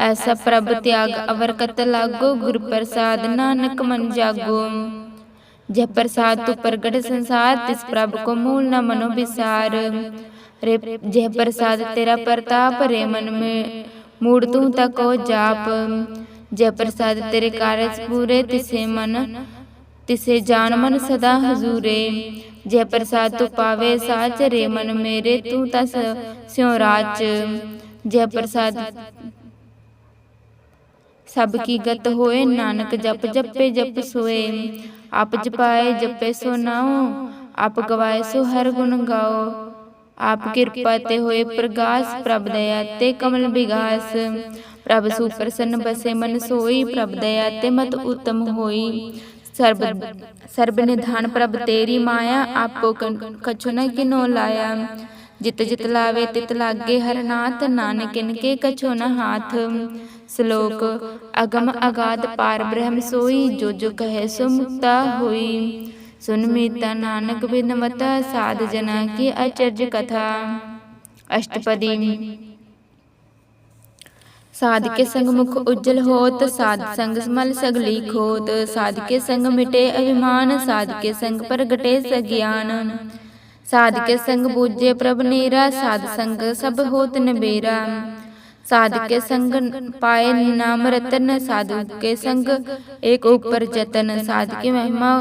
ऐसा प्रभ त्याग अवर कत लागो, गुरु प्रसाद नानक मन जागो, जय प्रसाद तू प्रगट संसार, तिस प्रभ को मूल न मनो विसार, रे जय प्रसाद तेरा प्रताप, रे मन में मूड तू तको जाप, जय प्रसाद तेरे कार्य पूरे, तिसे जान मन सदा हजूरे, जय प्रसाद तू पावे साच, रे मन मेरे तू तस स्यों राच, जय प्रसाद सब की गत होए, नानक जप जपे जप सोए, आप जपाए जपे सो नाओ, आप गवाए सो हर गुण गाओ, आप कृपा ते होए प्रगास, प्रभ दया ते कमल विगास, प्रभ सुप्रसन्न बसे मन सोई, प्रभ दया ते मत उत्तम होई, सर्ब निधान प्रभ तेरी माया, आपको कछु न किनो लाया, जित जित लावे तित लागे हर नाथ, नानक इनके कछु न हाथ। श्लोक अगम अगाध पार ब्रह्म सोई, जो जो कहे सो मुक्ता होई, सुन मीता नानक बिनमता, साध जना की आचर्य कथा। अष्टपदी साध के संग मुख उज्जवल होत, साध संग मल सगली खोत। साध के संग मिटे अभिमान, साध के संग प्रगटे सज्ञान। साध के संग बूझे प्रभ नीरा, साध संग सब होत नबेरा। साध के संग पाए नाम रतन, साधु के संग एक ऊपर जतन। साध की महिमा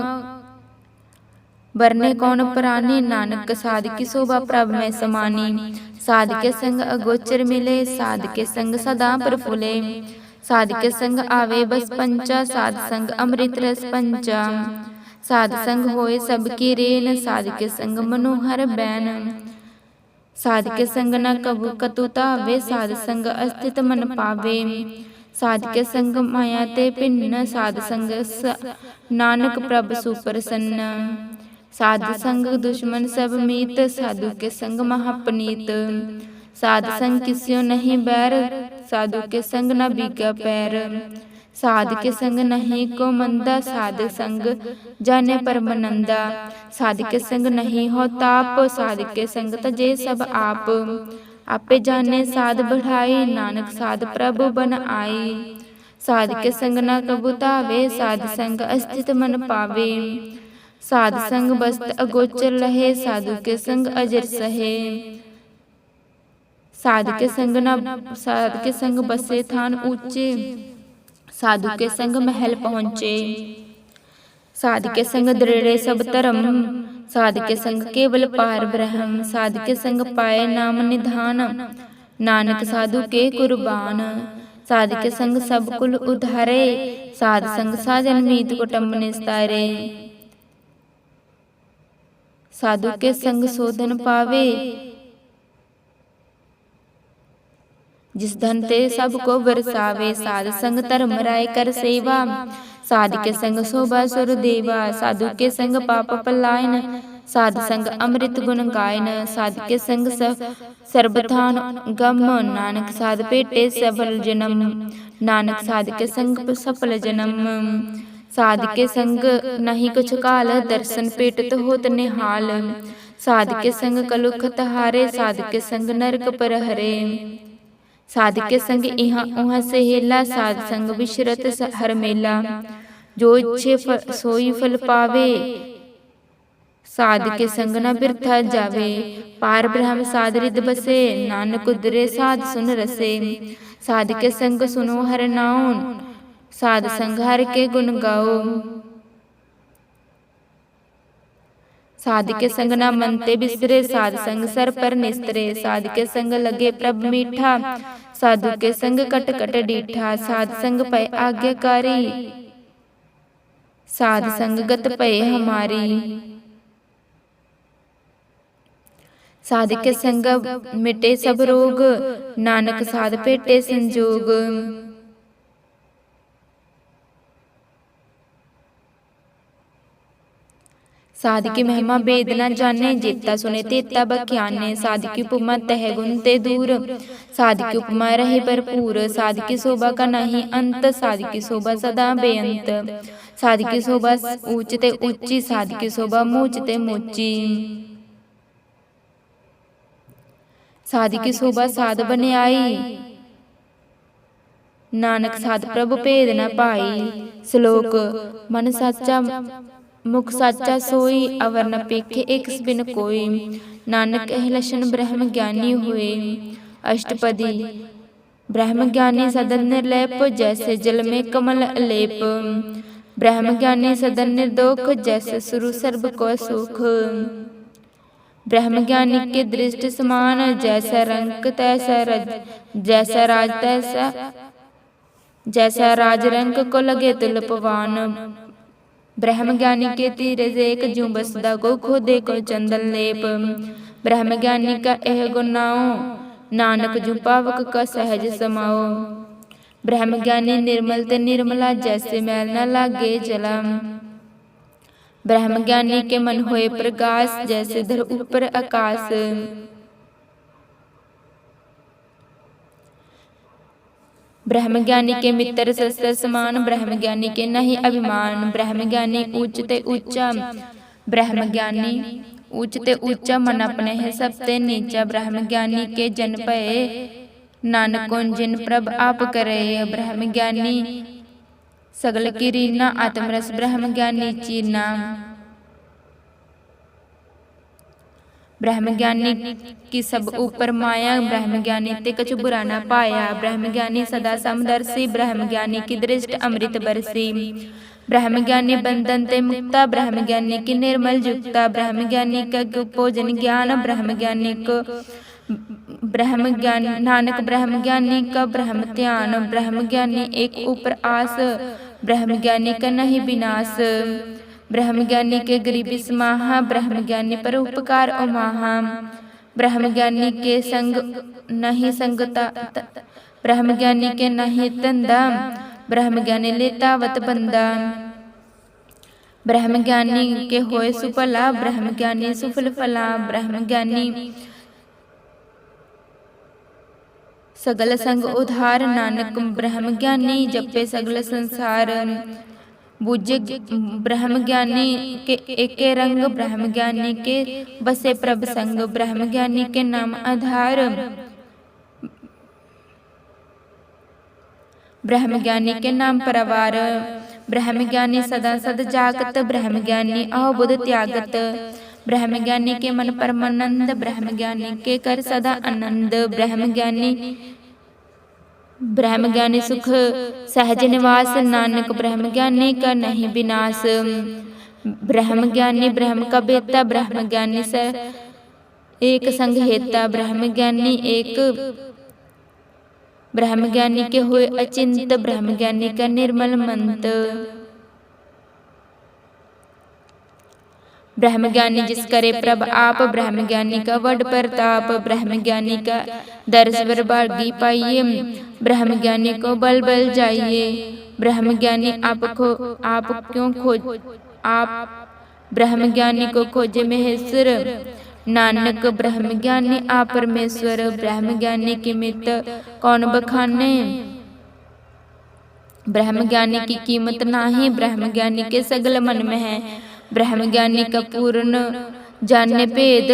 बरने कौन प्राणी, नानक साध की शोभा प्रभ में समानी। साध के संग अगोचर मिले, साध के संग सदा प्रफुले। साध के संग आवे बस पंचा, साध संग अमृत रस पंचा। साध संग होए सबकी रेन, साध के संग मनोहर बैन। साध के संग न कबू कतुतावे, साध संग अस्थित मन पावे। साध के संग माया ते भिन्न, साध संग नानक प्रभ सुप्रसन्न। साध संग दुश्मन सब मीत, साधु के संग महापनीत। साध संग किस्यो नहीं बैर, साधु के संग न बीगा पैर। साध के संग नहीं को मंदा, साध संग जाने परमानंदा। साध के संग नहीं हो ताप, साध के संग तजे सब आप। आपे जाने साध बढ़ाई, नानक साध प्रभु बन आई। साध के संग न कबूतावे, साध संग अस्थित मन पावे। साध संग बस्त अगोचर लहे, साधु के संग अजर सहे। साध के संग बसे थान ऊंचे, साधु के संग महल पहुँचे। साध के संग दृढ़े सब धर्म, साध के संग केवल पार ब्रह्म। साध के संग पाए नाम निधान, नानक साधु के कुर्बान। साध के संग सब कुल उधारे, साध संग साजन मीत कुटुंब निस्तारे। साधु के संग शोधन पावे, जिस धन ते सबको बरसावे। साध संग धर्म राय कर सेवा, साध के संग शोभा सुर देवा। साधु के संग पाप पलायन, साध संग अमृत गुण गायन। साध के संग सर्वथान गम, नानक साध पेटे सफल जन्म। नानक साध के संग सफल जन्म। साध के संग नहीं कुछ काल, दर्शन पेटत होत निहाल। साध के संग कलुख तहारे, साध के संग नरक पर हरे। साध के संग इहाँ उहाँ से हेला, साध संग विशरत हर मेला। जो इच्छे सोई फल पावे, साध के संग न बिरथा जावे। पार ब्रह्म साध रिद बसे, नानक उदरे साध सुन रसे। साध के संग सुनो हर नाम, साध संग हर के गुण गाओ। साध के संग न मनते बिसरे, साध संग सर पर निस्तरे। साध के संग लगे प्रभ मीठा, साधु के संग कट कट डीठा। साध संग पै आज्ञाकारी, साध संग गत पै हमारी। साध के संग मिटे सब रोग, नानक साध पेटे संजोग। साध की महिमा वेद न जाने, जेता सुने तेता बख्याने। साध की उपमा तह गुण ते दूर, साध की उपमा रहे भरपूर। साध की शोभा का नहीं अंत, साध की शोभा सदा बेअंत। साध की शोभा ऊंच ते ऊंची, साध की शोभा मूंच ते मूंची। साध की शोभा साध बने आई, नानक साध प्रभु भेद न पाई। श्लोक मन साचा मुख साचा सोई, अवर न पेखे एक बिन कोई। नानक कह लक्षण ब्रह्म ज्ञानी हुए। अष्टपदी ब्रह्म ज्ञानी सदन निर्लेप, जैसे जल में कमल अलेप। ब्रह्म ज्ञानी सदन निर्दोख, जैसे सुरु सर्ब को सुख। ब्रह्म ज्ञानी के दृष्टि समान, जैसा रंग तैसा रज। जैसा राज तैसा, जैसा राज रंग को लगे तुलपवान। ब्रह्म ज्ञानी के तीरे एक जू बसदा को खोदे को चंदन लेप। ब्रह्म ज्ञानी का एह गुनाओ, नानक जू पावक का सहज समाओ। ब्रह्म ज्ञानी निर्मल ते निर्मला, जैसे मैल न लागे जला। ब्रह्म ज्ञानी के मन होए प्रकाश, जैसे धर ऊपर आकाश। ब्रह्म ज्ञानी के मित्र शस्त्र समान, ब्रह्म ज्ञानी के नहीं अभिमान। ब्रह्म ज्ञानी ऊंच ते ऊंचा, ब्रह्म ज्ञानी ऊंच ते ऊंचा, मन अपने है सबते नीचा। ब्रह्म ज्ञानी के जन पए नानक को जिन प्रभ आप करे ब्रह्म ज्ञानी सगल की रीना आत्मरस ब्रह्म ज्ञानी चीना। ब्रह्म ज्ञानी की सब ऊपर माया ब्रह्म ज्ञानी ते कछु बुरा ना पाया। ब्रह्म ज्ञानी सदा समदर्शी ब्रह्म ज्ञानी की दृष्टि अमृत बरसी। ब्रह्म ज्ञानी बंधन ते मुक्ता ब्रह्म ज्ञानी की निर्मल युक्ता। ब्रह्म ज्ञानी का भोजन ज्ञान ब्रह्म ज्ञानी को ब्रह्म ज्ञान नानक ब्रह्म ज्ञानी का ब्रह्म ध्यान। ब्रह्म ज्ञानी एक ऊपर आस ब्रह्म ज्ञानी का नहीं विनाश। ब्रह्म ज्ञानी के गरीबी समाहा ब्रह्म ज्ञानी पर उपकार उमाहा। ब्रह्म ज्ञानी के संग नहीं संगता ब्रह्म ज्ञानी के नहीं तंदा। ब्रह्म ज्ञानी लेतावत बंदा। ब्रह्म ज्ञानी के होए सुफला ब्रह्म ज्ञानी सुफल फला। ब्रह्म ज्ञानी सगल संग उधार नानक ब्रह्म ज्ञानी जपे सगल संसार। बुझे ब्रह्म ज्ञानी के एके रंग ब्रह्म ज्ञानी के बसे प्रभ संग। ब्रह्म ज्ञानी के नाम आधार ब्रह्म ज्ञानी के नाम परवार। ब्रह्म ज्ञानी सदा सद जागत ब्रह्म ज्ञानी अहोबुध त्यागत। ब्रह्म ज्ञानी के मन परमानंद ब्रह्म ज्ञानी के कर सदा आनंद। ब्रह्म ज्ञानी सुख सहज निवास नानक ब्रह्म ज्ञानी का नहीं विनाश। ब्रह्म ज्ञानी ब्रह्म का बेता ब्रह्म ज्ञानी से एक संग हेता। ब्रह्म ज्ञानी एक ब्रह्म ज्ञानी के हुए अचिंत ब्रह्म ज्ञानी का निर्मल मंत। ब्रह्म ज्ञानी जिस करे प्रभ आप ब्रह्म ज्ञानी का वड प्रताप। ब्रह्म ज्ञानी का दर्श वर भागी पाइये ब्रह्म ज्ञानी को बल बल जाइए। ब्रह्म ज्ञानी आप क्यों खोज आप ब्रह्म ज्ञानी को खोजे महेश्वर। नानक ब्रह्म ज्ञानी आप परमेश्वर। ब्रह्म ज्ञानी की मित कौन बखाने ब्रह्म ज्ञानी की कीमत नाही। ब्रह्म ज्ञानी के सगल मन में है ब्रह्म ज्ञानी का पूर्ण जाने भेद।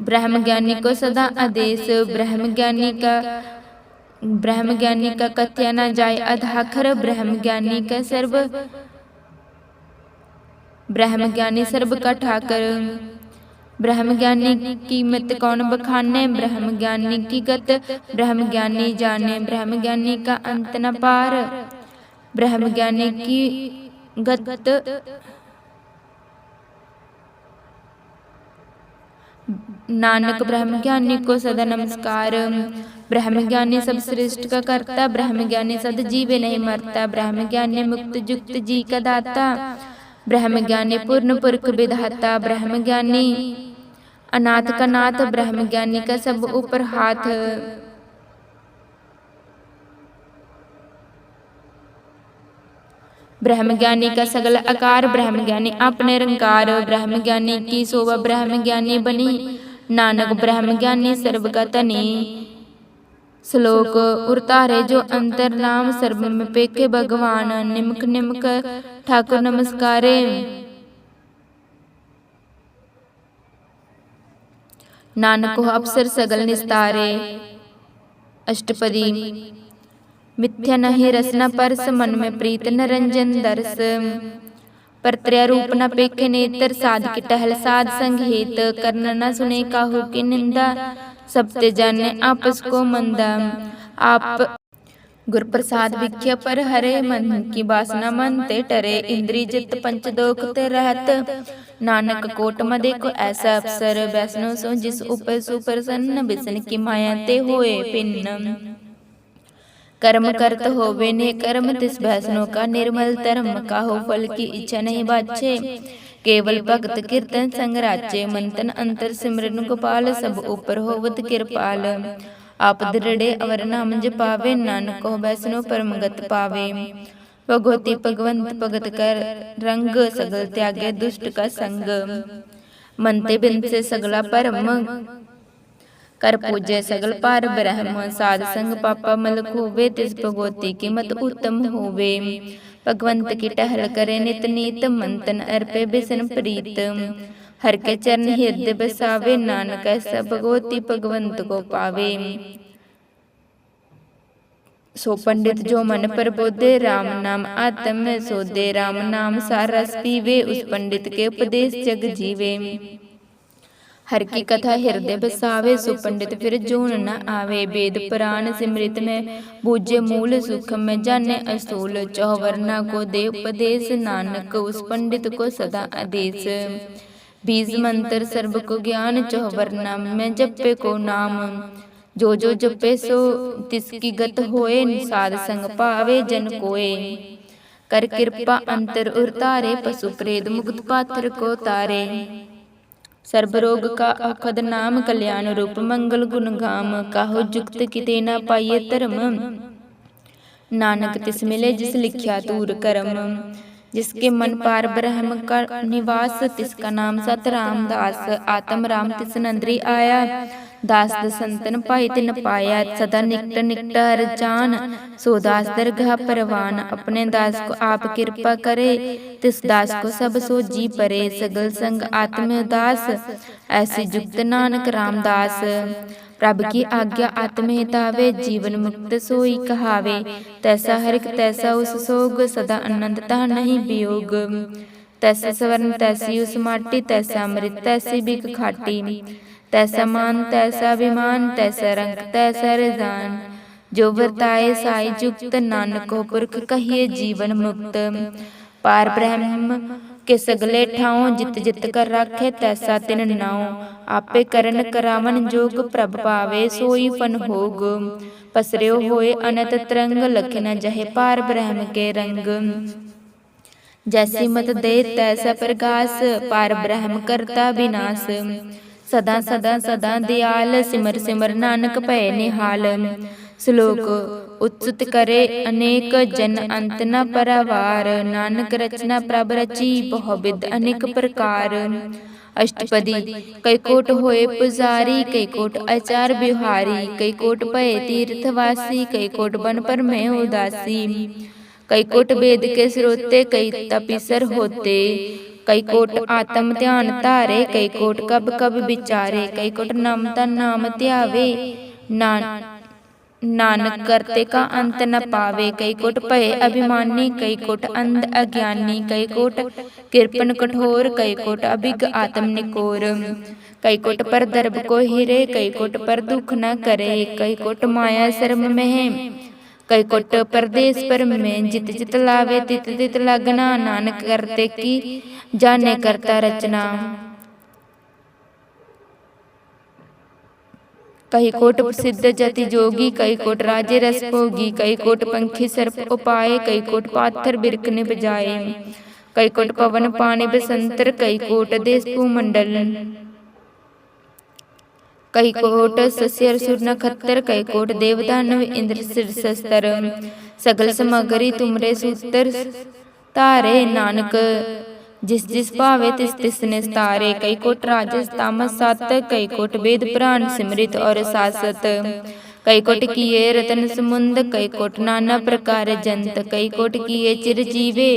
ब्रह्म ज्ञानी को सदा आदेश। ब्रह्म ज्ञानी का कथ्या न जाय अधाखर। ब्रह्म ज्ञानी सर्व का ठाकर। ब्रह्म ज्ञानी की कीमत कौन बखाने। ब्रह्म ज्ञानी की गत ब्रह्म ज्ञानी जाने। ब्रह्म ज्ञानी का अंत न पार। ब्रह्म ज्ञानी की गत नानक ब्रह्म ज्ञानी को सदा नमस्कार। ब्रह्म ज्ञानी सब श्रेष्ठ का करता। ब्रह्म ज्ञानी सद जीवे नहीं मरता। ब्रह्म ज्ञानी मुक्त जुक्त जी का दाता। ब्रह्म ज्ञानी पूर्ण पुरख विधाता। ब्रह्म ज्ञानी अनाथ का नाथ। ब्रह्म ज्ञानी का सब ऊपर हाथ। ब्रह्म ज्ञानी का सगल आकार। ब्रह्म ज्ञानी अपने निरंकार। ब्रह्म ज्ञानी की शोभा ब्रह्म ज्ञानी बनी। नानक ब्रह्म ज्ञानी सर्व का तनी। श्लोक उरतारे जो अंतर नाम सर्व में पेखे भगवान। निमक निमक ठाकुर नमस्कारे। नानक को अप्सर सगल निस्तारे। अष्टपदी मिथ्या नहीं रसना परस मन में प्रीत नरंजन दर्श। परत्रय रूप न पेखे नेत्र साध की टहल साध संग हेत। कर्ण न सुने काहू की निंदा सबते जाने आपस को मंदा। आप गुर प्रसाद विख्या पर हरे मन की वासना मन ते टरे। इंद्रिय जित पंच दोख ते रहत नानक कोट मदे को ऐसा अवसर। वैष्णो सो जिस ऊपर सुप्रसन्न बिसन की माया ते होए पिन्न। कर्म करत होवे ने कर्म तिस वैष्णो का निर्मल धर्म। काहू फल की इच्छा नहीं बाछे केवल भक्त कीर्तन संग राचे। मंतन अंतर सिमरन गोपाल सब ऊपर होवत कृपाल। आप दृढ़े अवर नाम जपावे नानक को वैष्णो परमगत पावे। भगवती भगवंत भगत कर रंग सगल त्यागे दुष्ट का संग। मनते बिन से सगला परम कर पूजे सगल पार ब्रह्म। साध संग पापा मल खूबे तिस भगवती की मत उत्तम होवे। भगवंत की टहल करे नित नीत मंतन अर्पे बिसन प्रीत। हर के चरण हृदय बसावे नानक ऐसा भगवती भगवंत को पावे। सो पंडित जो मन प्रबोधे, राम नाम आत्म में सोधे। राम नाम सार रस पीवे, उस पंडित के उपदेश जग जीवे। हर की कथा हृदय बसावे, सो पंडित फिर जोन न आवे। वेद पुराण सिमृत में बूझे मूल, सुख में जाने असूल। चौवर्णा को दे उपदेश, नानक उस पंडित को सदा आदेश। बीज मंत्र सर्ब को ज्ञान, चौवर्णा में जपे को नाम। जो जो जपे सो तिसकी गत होए, साध संग पावे जन कोय। कर कृपा अंतर उतारे, पशु प्रेत मुक्त पात्र को तारे। सर्ब रोग का औखद नाम, कल्याण रूप मंगल गुण गाम। काहु जुक्त किते न पाइये धर्म, नानक तिस मिले जिस लिख्या तूर करम। जिसके मन पार ब्रह्म का निवास, तिसका नाम सत रामदास। आत्म राम तिस नंदरी आया, दास दसंतन पाई तिन पाया। सदा निकट निकट हर जान, सो दास दरगाह परवान। अपने दास को आप कृपा करे, तिस दास को सब सो जी परे। सगल संग आत्म उदास, ऐसी जुक्त नानक रामदास। प्रभ की आज्ञा आत्म हितावे, जीवन मुक्त सोई कहावे। तैसा हरिक तैसा उस सोग, सदा अनंतता नहीं वियोग। तैसा स्वर्ण तैसी उस माटी, तैसा अमृत तैसी बिक खाटी। तैसा मान तैसा अभिमान, तैसा रंग तैसा रिजान। जो वर्ताए साई जुक्त, नानक को पुरख कहिए जीवन मुक्त। पार ब्रह्म के सगले ठाओ, जित जित कर राखे तैसा तिन नाओ। आपे करन करावन जोग, प्रभ पावे सोई फन होग। पसर्यो होए अनंत तरंग, लख न जहे पार ब्रह्म के रंग। जैसी मत दे तैसा प्रकाश, पार ब्रह्म करता विनाश। सदा सदा सदा दयाल, सिमर सिमर नानक भय निहाल। श्लोक उच्चुत करे अनेक, जन अंत न परवार। नानक रचना प्रभ रची, बहुविध अनेक प्रकार। अष्टपदी कई कोट होए पुजारी, कई कोट आचार बिहारी। कई कोट भय तीर्थवासी, कई कोट बन पर में उदासी। कई कोट वेद के स्रोते, कई तपीसर होते। कई कोट आत्म ध्यान धारे, कई कोट कब कब विचारे। कई कोट नामता नाम ध्यावे, नानक करते का अंत न पावे। कई कोट भय अभिमानी, कई कोट अंध अज्ञानी। कई कोट कृपण कठोर, कई कोट अभिज्ञ आत्म निकोर। कई कोट पर दर्भ को हिरे, कई कोट पर दुख न करे। कई कोट माया शर्म में, कई कोट परदेश पर में। जित जित लावे तित तित लगना, नानक करते की जाने करता रचना। कई कोट सिद्ध जति जोगी, कई कोट राजे रस भोगी। कई कोट पंखी सर्प उपाय, कई कोट पाथर बिरक ने बजाए। कई कोट पवन पानी बसंतर, कई कोट देश भूमंडल। कई कोट सस्यर सुर नखत्तर, कई कोट देव दानव इंद्र शीर्षस्तर। सगल समगरी तुमरे सूत्र तारे, नानक जिस जिस भावे तिस तिस निस्तारे। कई कोट राजस तामस सात, कई कोट वेद पुराण सिमृत और सासत। कई कोट किए रतन समुंद, कई कोट नाना प्रकार जंत। कई कोट किए चिर जीवे,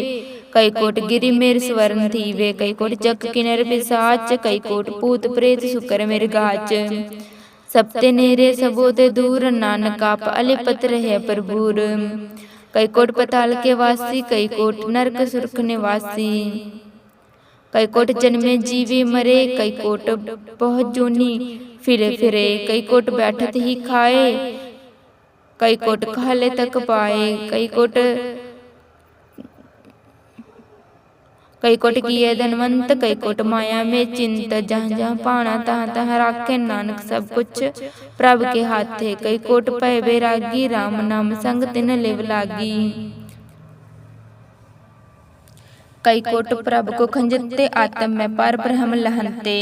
कई कोट गिरि मेर स्वर्ण थीवे। कई कोट जग किनर पिसाच, कई कोट भूत प्रेत सुकर मेर गाच। सबते नेरे सबोते दूर, नानक आप अलिपत रहे प्रभुर। कई कोट पताल के वासी, कई कोट नरक सुरख निवासी। कई कोट जन्मे जीवे मरे, कई कोट बहुत जोनी फिरे फिरे। कई कोट बैठत ही खाए, कई कोट खाले तक पाए। कई कोट किए धनवंत, कई कोट माया में चिंत। जहाँ जहाँ पाना तहाँ तहाँ राखे, नानक सब कुछ प्रभ के हाथे। कई कोट पय बैरागी, राम नाम संग तिन लेव लागी। कई कोट प्रभ को खंजते, आत्म में पार ब्रह्म लहनते।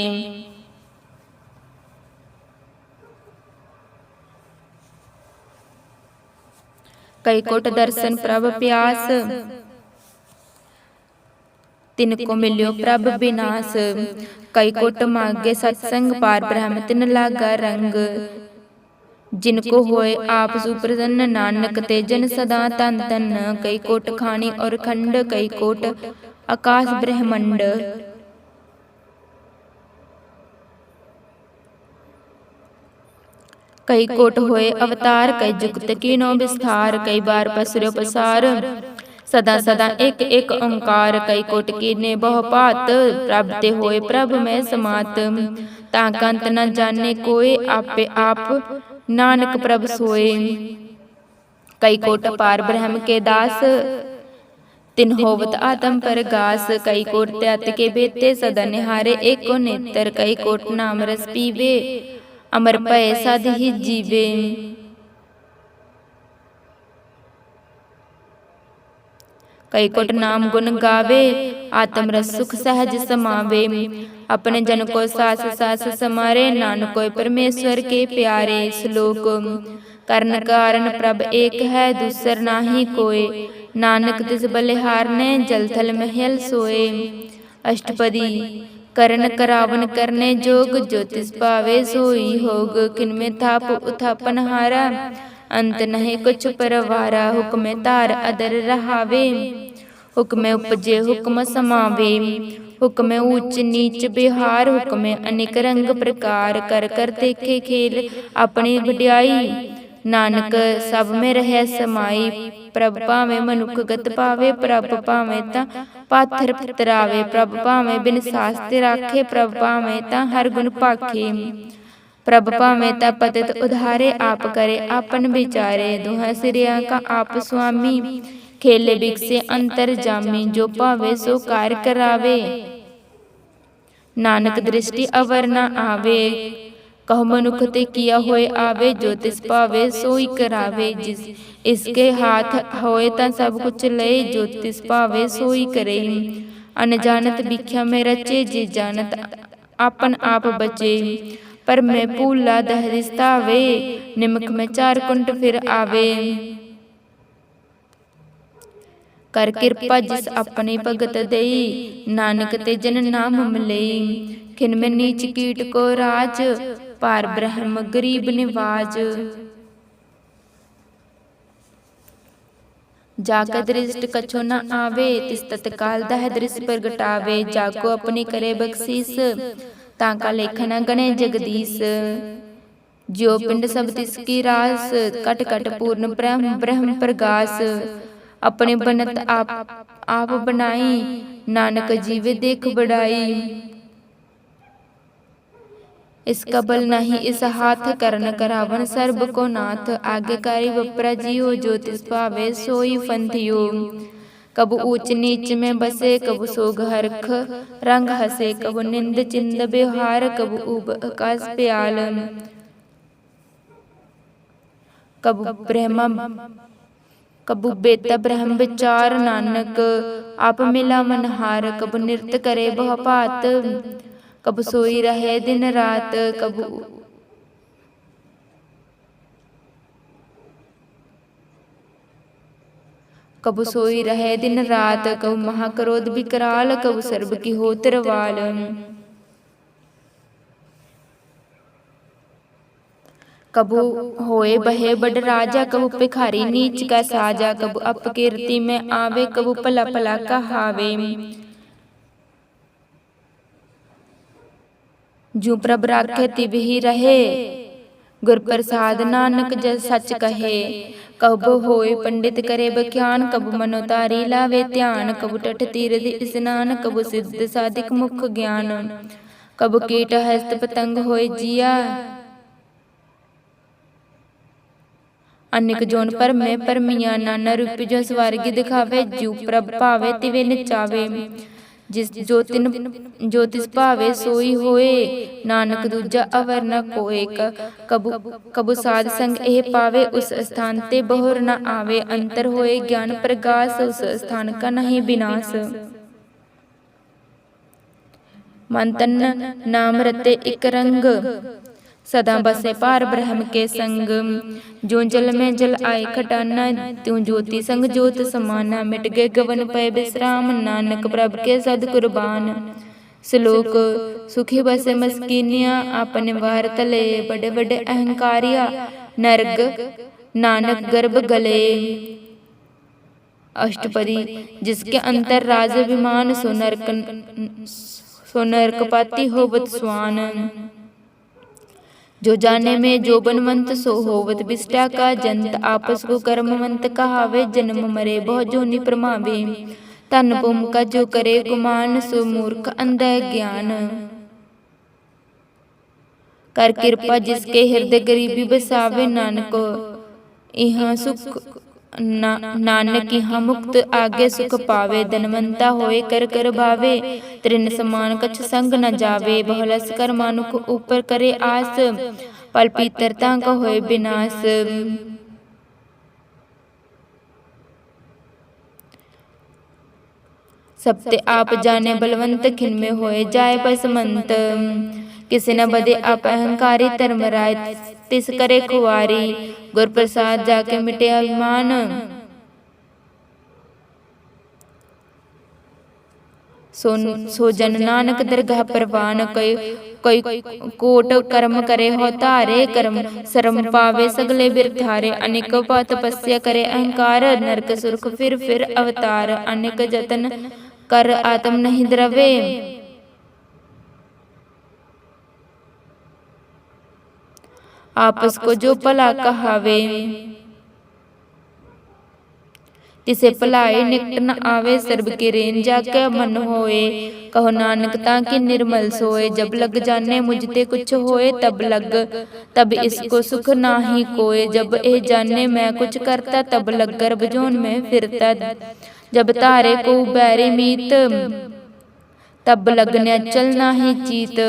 कई कोट दर्शन प्रभ प्यास, तिनको मिल्यो प्रभ विनाश। कई कोट मागे सत्संग, पार ब्रह्म तिन लागा रंग। जिनको होए आप सुप्रसन्न, नानक ते जन सदा तन तन। कई कोट खानी और खंड, कई कोट आकाश ब्रह्मंड। कई कोट होए अवतार, कई जुगत कीनो विस्तार, कई बार पसरो पसार, सदा सदा एक एक ओंकार, कई कोट कीने बहु पात, प्रभ ते होए प्रभ में समात, ताका अंत न जाने कोय, आपे आप नानक प्रभ सोए। कई कोट पार ब्रह्म के दास, तिन होवत आत्म पर गास, कई कोट त्यात के बेते, सदा निहारे एको नेत्र, कई कोट नाम रस पीवे, अमर पय सद ही जीवे। कई कोट नाम गुण गावे, आत्म रस सुख सहज समावे, अपने जन को सास सास समारे, नानकोय परमेश्वर के प्यारे। श्लोक करण कारण प्रभ एक है, दूसर नाही कोय, नानक तिस बलिहारने, जल थल महल सोए। अष्टपदी करण करावन करने जोग, जो तिस पावे सोई होग, किनमें थाप उथापन हारा, अंत नहीं कुछ परवारा, हुक्म तार अदर रहावे, हुक्म उपजे हुक्म समावे, हुक्म ऊंच नीच बिहार, हुक्म अनेक रंग प्रकार, कर कर देखे खेल अपनी वड्याई, नानक सब में रहे समाई। प्रभ भावे मनुख गत पावे, प्रभ भावे ता पाथर पतरावे, प्रभ भावे बिन शास्त्र राखे, प्रभ भावे ता हर गुण पाखे, प्रभ भावे ता पतित उधारे, आप करे आपन विचारे, दुहा सिरिया का आप स्वामी, खेले बिकसे अंतर जामी, जो पावे सो कार्य करावे, नानक दृष्टि अवर न आवे, कहो मनुख ते किया होए आवे, जो तिस पावे सोई करावे, जिस इसके हाथ होए ता सब कुछ लय, जो तिस पावे सोई करे। अनजानत भिख्या में रचे, जे जानत आपन आप बचे, पर मैं भूला दहरिस्तावे, निमक में चार कुंट फिर आवे, कर कृपा जिस अपनी भगत दई, नानक ते जन नाम मिलई, खिन में नीच कीट को राज, पार ब्रह्म गरीब निवाज। जाका दृष्ट कछो न आवे, तिस तत्काल दह दृष्ट प्रगटावे, जाको अपनी करे बख्शीस, ताका लेखन गणे जगदीश, जो पिंड सब तिसकी रास, कट कट पूर्ण ब्रह्म ब्रह्म प्रगास, अपने बनत आप बनाई, नानक जीवे देख बड़ाई, इसका बल नहीं इस हाथ, करण करावन सर्ब को नाथ, आज्ञाकारी बपरा जियो, जो तिस पावे सोई फंथियो, कबु ऊंच नीच में बसे, कबु सोग हरख रंग हसे, कबु निंद चिंद व्यवहार, कबु उब आकाश प्याल, कबु ब्रह्म कबु बेता ब्रह्म विचार, नानक आप मिला मनहार, कबु नृत्य करे बहु पात, कबु सोई रहे दिन रात, कबु सोई रहे दिन रात, कबु महाक्रोध विकराल, कबु सर्ब की हो तिरवाल, कबु होए बहे बड़ राजा, कबु भिखारी नीच का साजा, कबु अपकीर्ति में आवे, कबु पला पला कहावे, जू प्रभ राखे तिबहि रहे, गुर प्रसाद नानक जस सच कहे, कबु होए पंडित करे बख्यान, कबु मनोतारी लावे ध्यान, कबु टठ तीर्थ स्नान, कबु सिद्ध साधिक मुख ज्ञान, कबु कीट हस्त पतंग होए जिया, अनेक जोन पर में परमिया, नाना रूप जो स्वर्ग दिखावे, जू प्रभ पावे तिवे नचावे, जिस जो तिस पावे सोई होए, नानक दूजा अवर न कोय, कबु साध संग एह पावे, उस स्थान ते बहुर न आवे, अंतर होए ज्ञान प्रकाश, उस स्थान का नहीं विनाश, मन तन नाम रते इक रंग, सदा बसे पार ब्रह्म के संग, जो जल में जल आए खटाना, त्यों ज्योति संग ज्योत समाना, मिट गए गवन पय विश्राम, नानक प्रभ के सद कुर्बान। श्लोक सुखी बसे मस्कीनिया, आपने वार तले, बड़े बड़े अहंकारिया, नरग नानक गर्भ गले। अष्टपदी जिसके अंतर राज विमान, सो नरकपाती होवत स्वान, जो जाने में जो बनवंत सो होवत विष्टा का जंत आपस को कर्मवंत कहावे जन्म मरे बहु जोनि प्रमावे तन भूम का जो करे गुमान सो मूर्ख अंधा ज्ञान कर कृपा जिसके हृदय गरीबी बसावे नानक इहाँ सुख नानक इहाँ मुक्त आगे सुख पावे धनवंता होए कर कर भावे तृण समान कछ संग न जावे बहुलस कर मानुख ऊपर करे आस पल पीतरता का होए विनाश सबते आप जाने बलवंत खिन में होए जाए बसमंत किसी न बदे आप अहंकारी धर्मराय तिस करे खुआरी गुर प्रसाद जाके मिटे अभिमान सो जन नानक दरगाह परवान कोई कोट कर्म करे हो तारे कर्म शर्म पावे सगले बिरथारे अनेक तपस्या करे अहंकार नरक सुरख फिर अवतार अनेक जतन कर आत्म नहीं द्रवे आपस को जो भला कहावे तिसे भलाई निकट न आवे सर्ब के रेन जाके मन होए कहो नानक ताकि निर्मल सोए जब लग जाने मुझते कुछ होए तब इसको सुख नाही कोए जब ए जाने मैं कुछ करता तब लग गर्भ जोन में फिरता जब तारे को बैरी मीत तब लगने चल नाही चीत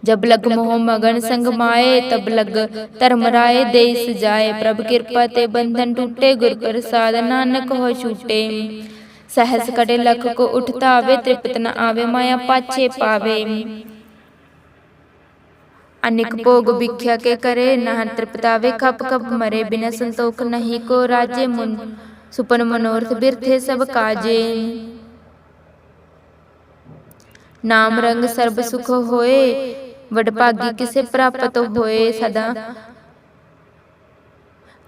जब लग मोह मगन संग माए तब लग धर्मराय देश जाए प्रभ कृपा ते बंधन टूटे गुर प्रसाद नानक हो छूटे सहस कटे लख को उठता आवे तृप्त न आवे माया पाछे पावे अनेक भोग भिख्या के करे न तृप्तावे खप खप मरे बिना संतोख नहीं को राजे मुन सुपन मनोरथ बिरथे सब काजे नाम रंग सर्ब सुख होए वडभागी किसे प्राप्त होए सदा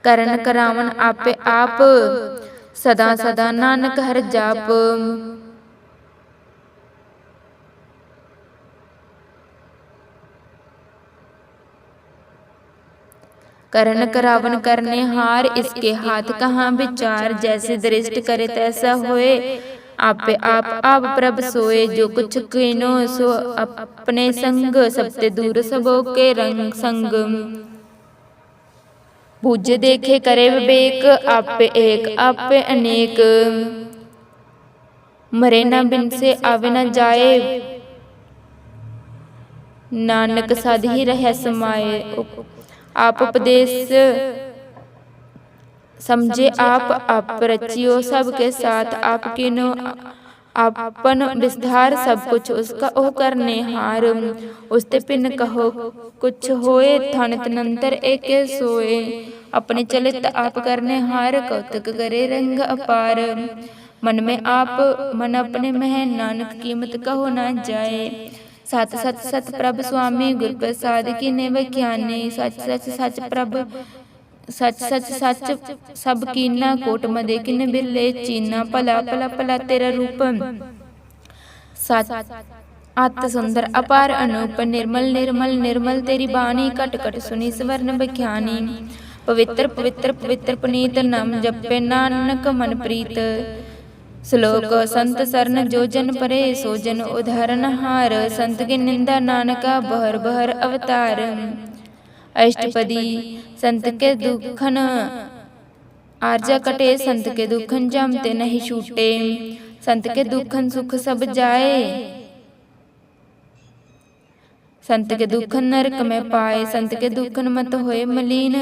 करण करावन आपे आप सदा सदा नानक हर जाप करण करावन करने हार इसके हाथ कहाँ विचार जैसे दृष्ट करे तैसा होए आपे आप प्रभ सोए जो कुछ कीनो सो अपने संग सबते दूर सबो के रंग संग पूज्य देखे करे विवेक आपे एक आपे अनेक मरे न बिन से आवे न जाए नानक साध ही रह समाये आप उपदेश समझे आप रचियो सबके साथ आपके नो आपन विस्तार सब कुछ उसका ओ करने हार उसते पिन कहो कुछ होए थन तनंतर एक सोए अपने चलित आप करने हार कौतुक करे रंग अपार मन में आप मन अपने मह नानक कीमत कहो ना जाए सत सत सत प्रभ स्वामी गुर प्रसाद की ने व्याख्याने सच सच सच प्रभ सच सच सच सब कीना कोट मदे किन बिरले चीना भला भला भला तेरा रूप सच अत सुंदर अपार अनूप निर्मल निर्मल निर्मल तेरी बाणी कट कट सुनी स्वर्ण व्याख्यानी पवित्र पवित्र पवित्र पुनीत नाम जपे नानक मन प्रीत श्लोक संत सरन जो जन परे सो जन उदाहरण हार संत की निंदा नानका बहर बहर अवतार अष्टपदी संत के दुखन आर्जा कटे संत के दुखन जमते नहीं छूटे संत के दुखन सुख सब जाए संत के दुखन नरक में पाए संत के दुखन मत होए मलीन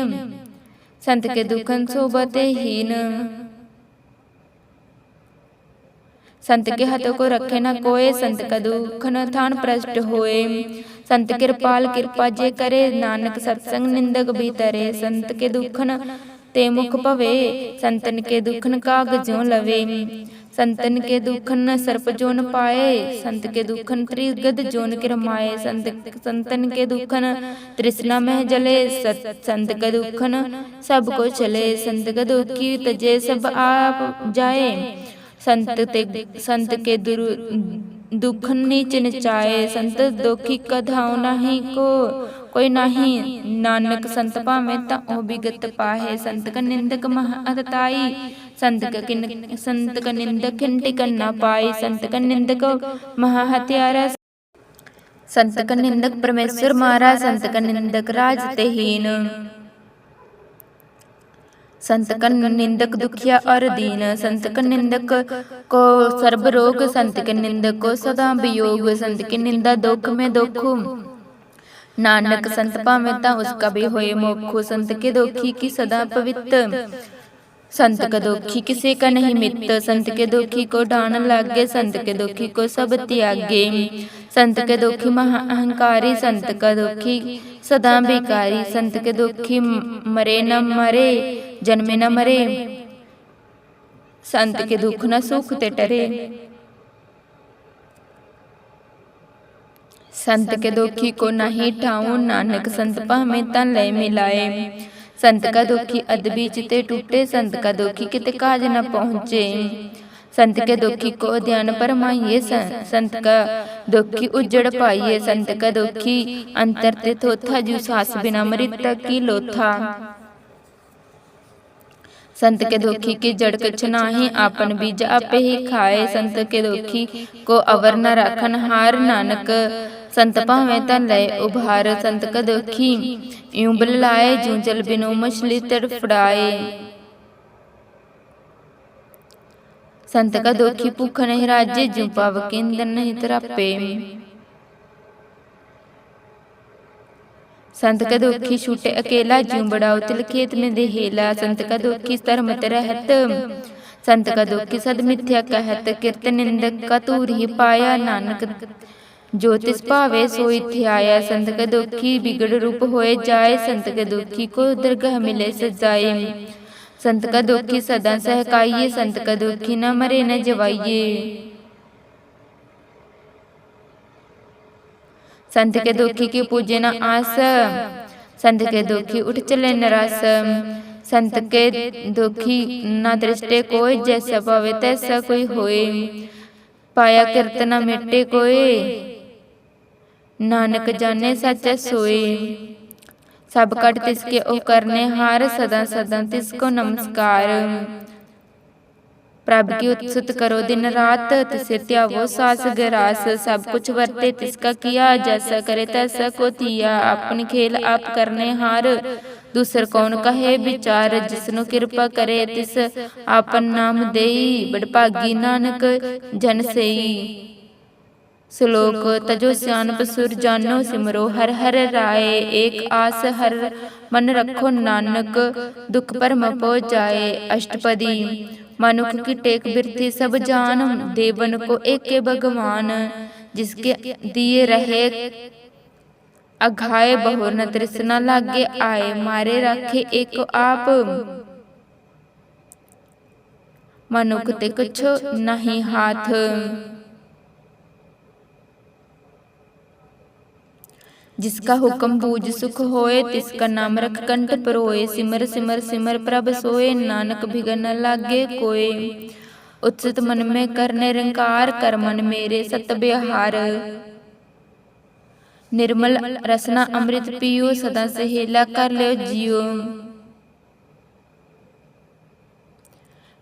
संत के दुखन सोबते हीन संत के हाथों को रखे न कोय संत का दुखन थान प्रष्ट होए संत कृपाल कृपा जे करे नानक सत्संग निंदक भीतरे संत के दुखन ते मुख पवे संतन के दुखन कागजों लवे संतन के दुखन सर्प जोन पाए संत के दुखन त्रिगद जोन किरमाए संतन के दुखन तृष्णा में जले संत के दुखन सब को चले संत के दुखी तजे सब आप जाए संत के दुख नीच नचाए। संत दोखी कधाऊ नाही को कोई नाही। नानक संत भावे ता ओ बिगत पाहे। संत का निंदक मह अतताई। संत का निंदक खिन टिकन ना पाई। संत का निंदक महा हत्यारा। संत का निंदक परमेश्वर मारा। संत का निंदक राज ते हीन। संत का निंदक दुखिया और दीन। संत का निंदक को सर्ब रोग। संत के निंदक को सदा वियोग। संत की निंदा दुख में दुख। नानक संत भावे ता उसका भी होए मोक्ष। संत के दोखी की सदा पवित्र। संत का दोखी किसी का नहीं मित्र। संत के दोखी को डान लागे। संत के दोखी को सब त्यागे। संत के दोखी महा अहंकारी। संत का दोखी सदा बेकारी। संत के दोखी मरे न मरे जन्मे न मरे। संत के दुख न सुख ते टरे। संत के दोखी को नहीं ठाऊं। नानक संत भावे ता लय मिलाए। संत का दोखी अदबी चिते टूटे। संत का दोखी किते काज न पहुँचे। संत के दोखी को ध्यान परमाइए। संत का दोखी उजड़ पाइए। संत का दोखी अंतर ते थोथा। जू सास बिना मृत की लोथा। संत के दोखी की जड़ कछ नाही। आपन बीज आपे ही खाए। संत के दोखी को अवर न राखन हार। नानक संत भावे ता लय उभार। संत का दोखी यूं बललाए। जूं जल बिनु मछली तड़फड़ाए। संत का दोखी भूख नहीं राजे। जूं पावक ईंधन नहीं तरापे। संत का दोखी छूटे अकेला। जूं बड़ाओ तिल खेत में देहेला। संत का दोखी धर्मत रहत। संत का दोखी सद मिथ्या कहत। किरत निंदक का तूर ही पाया। नानक जो तिस भावे सोई ध्याया। संत का दोखी बिगड़ रूप होए जाए। संत के दोखी को दरगाह मिले सजाए। संत का दोखी सदा सहकाइए। संत का दोखी न मरे न जवाइए। संत के दोखी की पूजे न आस। संत के दोखी उठ चले नरास। संत के दोखी न दृष्टे कोय। जैसा पावे तैसा कोई होए। पाया किरत न मिटे कोय। नानक जाने सच्चा सोए। सब कट तिसके ओ करने हार। सदा सदा तिसको नमस्कार। प्रभ की उत्सुत करो दिन रात। तिसे त्यावो सास गरास। सब कुछ वर्ते तिसका किया। जैसा करे तैसा को तिया। अपनी खेल आप करने हार। दूसर कौन कहे विचार। जिसनु कृपा करे तिस आपन नाम देई। बड़भागी नानक जन सेई। श्लोक तजो सियानप सुर जानो। सिमरो हर हर राय। एक आस हर मन रखो। नानक दुख परम पो जाए। अष्टपदी मनुख की टेक बिरथी सब जान। देवन को एके भगवान। जिसके दिए रहे अघाए। बहु न तृष्णा लागे आए। मारे रखे एक आप। मनुख ते कुछ नहीं हाथ। जिसका हुक्म बूझ सुख होए। तिसका नाम रख कंठ परोए। सिमर सिमर सिमर प्रभ सोए। नानक भिगन न लागे कोय। उत्सुत मन में कर निरंकार। कर मन मेरे सत व्यवहार। निर्मल रसना अमृत पियो। सदा सहेला कर लो जियो।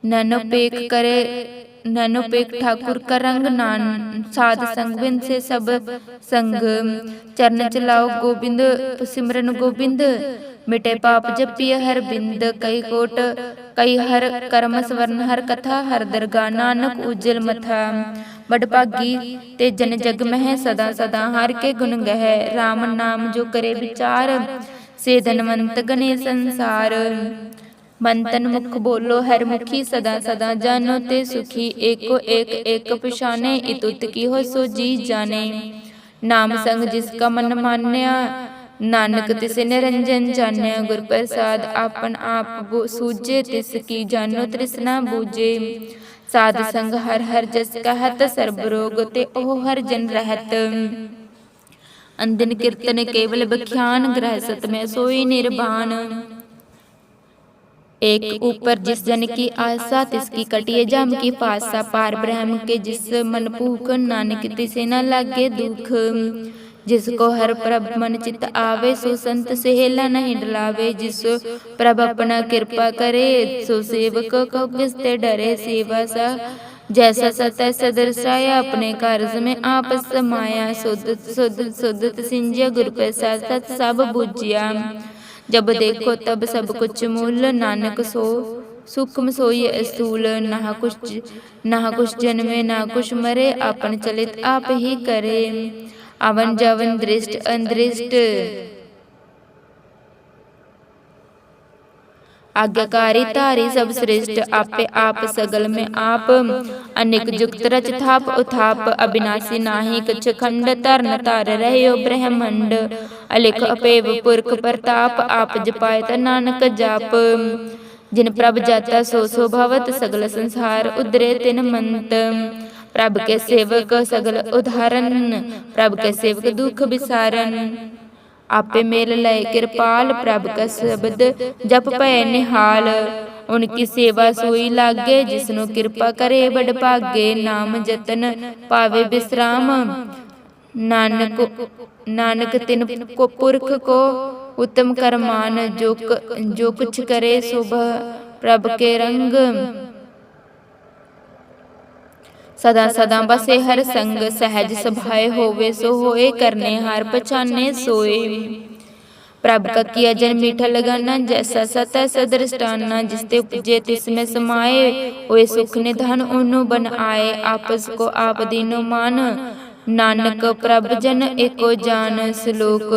नैनो पेख करे नैनो पेख ठाकुर का रंग। नान साध संग बिन से सब संग। चरण चलाओ गोबिंद सिमरन गोबिंद। मिटे पाप जपिय हर बिंद। कई कोट कई हर कर्म स्वर्ण हर कथा। हर दरगाह नानक उज्जल मथा। बड़भागी ते जन जग मह। सदा सदा हर के गुण गह। राम नाम जो करे विचार। से धनवंत गने संसार। मंतन मुख बोलो हर मुखी। सदा सदा जानो ते सुखी। एको एक एक पछाने। इतुत की हो सो जी जाने। नाम संग जिसका मन मान्या। नानक तिसे निरंजन जान्या। गुर प्रसाद आपन आप सूझे। तिसकी जानो तृष्णा बूझे। साध संग हर हर जस कहत। सर्ब रोग ते ओह हर जन रहत। अंदिन कीर्तन केवल बख्यान। ग्रह सत में सोई निर्वाण। एक ऊपर जिस जन की आशा, तिसकी कटिए जाम की पासा। पार ब्रह्म के जिस मन भूख, नानक तिसे न लागे दुख। जिसको हर प्रभ मन चित आवे, सो संत सहेला नहीं डलावे। जिसो प्रभ अपना कृपा करे, सो सेवक को किसते डरे। सेवा सा जैसा सतह सदर्शाया, अपने कार्य में आप समाया। सुदत सुदत सुदत सिंजिया, गुरु प्रसाद सत सब बुझिया। जब देखो तब सब कुछ मूल, नानक सो सूक्ष्म सोई स्थूल। ना कुछ जन्मे ना कुछ मरे, अपन चलित आप ही करे। अवन जवन दृष्ट अंदृष्ट, आज्ञाकारी तारी सब श्रेष्ठ। आपे आप सगल में आप, अनेक जुक्त रच थाप उथाप। अविनाशी नाही कछ खंड, तरन तार रह्यो ब्रह्मंड। अलिख अपेव पुरख प्रताप, आप जपायत नानक जाप। जिन प्रभ जाता सो भवत, सगल संसार उदरे तिन मंत। प्रभ के सेवक सगल उदाहरण, प्रभ के सेवक दुख विसारन। आपे मेल लय कृपाल, प्रभ का शब्द जप पय निहाल। उनकी सेवा सोई लागे, जिसनु कृपा करे बड़ भागे। नाम जतन पावे विश्राम, नानक तिन को पुरख को उत्तम करमान। जो कुछ करे शुभ प्रभ के रंग, सदा सदा बसे हर संग। सहज सभाए होवे सो होए, करने हार पछाने सोए। प्रभ का किया जन मीठा लगाना, जैसा सतह सदृष्टाना। जिसते उपजे तिसमें समाये, ओए सुख निधान उनु बन आए। आपस को आप दीनो मान, नानक प्रभ जन एको जान। श्लोक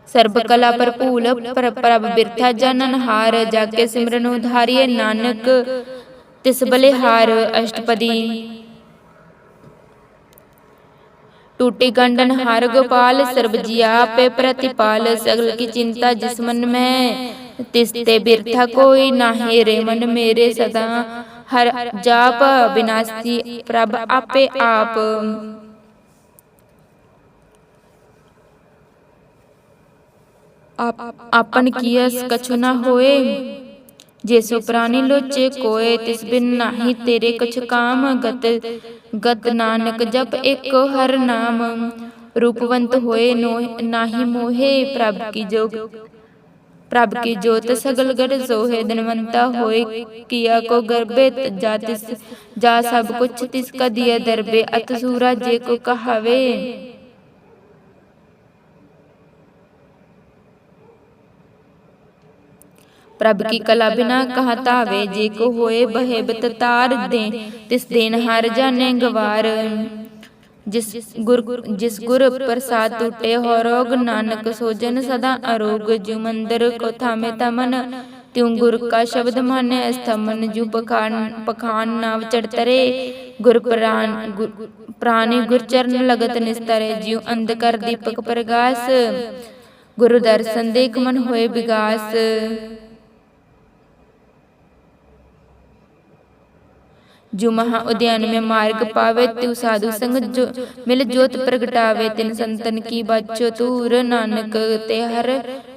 सर्ब कला पर भूल, प्रभ बिरथा जानन हार। जाके सिमरन उधारिये, नानक तिस बलिहार। अष्टपदी टूटी गंडन हार गोपाल, सर्ब जिया पे प्रतिपाल। सगल की चिंता जिस मन में, तिसते बिरथा कोई नाहे रे। मन मेरे सदा हर जाप, विनाशी प्रभ आपे आप। आपन कियस कछु न होए, जैसो प्राणी लोचे कोय। तिस बिन नाही तेरे कछु काम, गत नानक जप एको हर नाम। रूपवंत होए नाही मोहे, प्रभ की जोत सगल गढ़ सोहे। धनवंता होए किया को गर्भे, जा सब कुछ तिसका दिया दरबे। अत सूरा जे को कहावे, प्रभ की कला बिना कहा तावे। जे को होए बहे बत तार दे, तिस देन हार जाने गवार। जिस गुर प्रसाद टूटे हो रोग, नानक सोजन सदा अरोग। जो मंदिर को थामे तमन, त्यों गुर का शब्द माने स्थमन। जो पखान नाव चढ़तरे, गुर प्राणी गुर चरण लगत निस्तरे। ज्यों अंधकार दीपक प्रगास, गुरु दर्शन देख मन होए विगास। जो महा उद्यान में मार्ग पावे, त्यू साधु संग जो मिल ज्योत प्रगटावे। तिन संतन की बच्चो तूर, नानक ते हर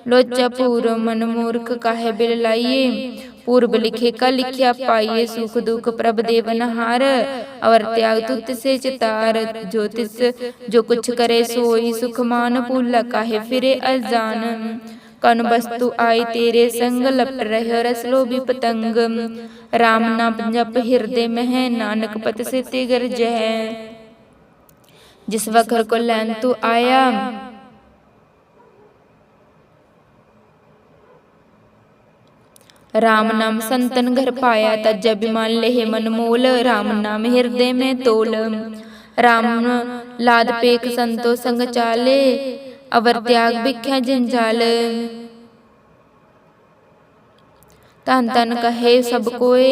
लोचा पूर। मन मूर्ख काहे बिल लाइये, पूर्व लिखे का लिखिया पाइये। सुख दुख प्रभ देवन हार, और त्याग तुत से चितार। जो कुछ करे सोई सुख मान, भूला काहे फिरे अजान। कौन वस्तु आई तेरे संग, लपट रहे रस लोभी पतंग। राम नाम जप हृदय में है, नानक पत से ते गरज है। जिस वखर को लैन तू आया, राम नाम संतन घर पाया। तज बिमान लेहे मन मोल, राम नाम हृदय में तोल। राम लाद पेख संतो संग चाले, अवर त्याग भिख्या जंजाल। तन तन कहे सब कोय,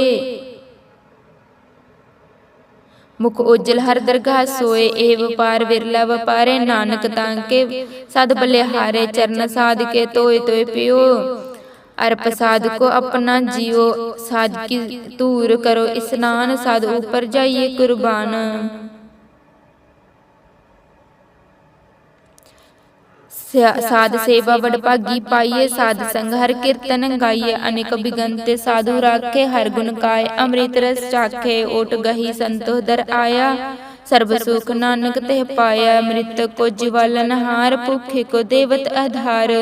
मुख उज्जल हर दरगाह सोए। एव पार विरला वपारे, नानक तांके सद बलिहारे। चरण साध के तोय तोय पियो, अर प्रसाद को अपना जियो। साध की तूर करो स्नान, साध ऊपर जाइए कुर्बान। साध सेवा वडभागी पाइए, साध संग हर कीर्तन गाइए। अनेक बिगंते साधु राखे, हर गुण गाए अमृत रस चाखे। ओट गही संतो दर आया, सर्ब सुख नानक तेह पाया। मृत को जीवालन हार, भूखे को देवत आधार।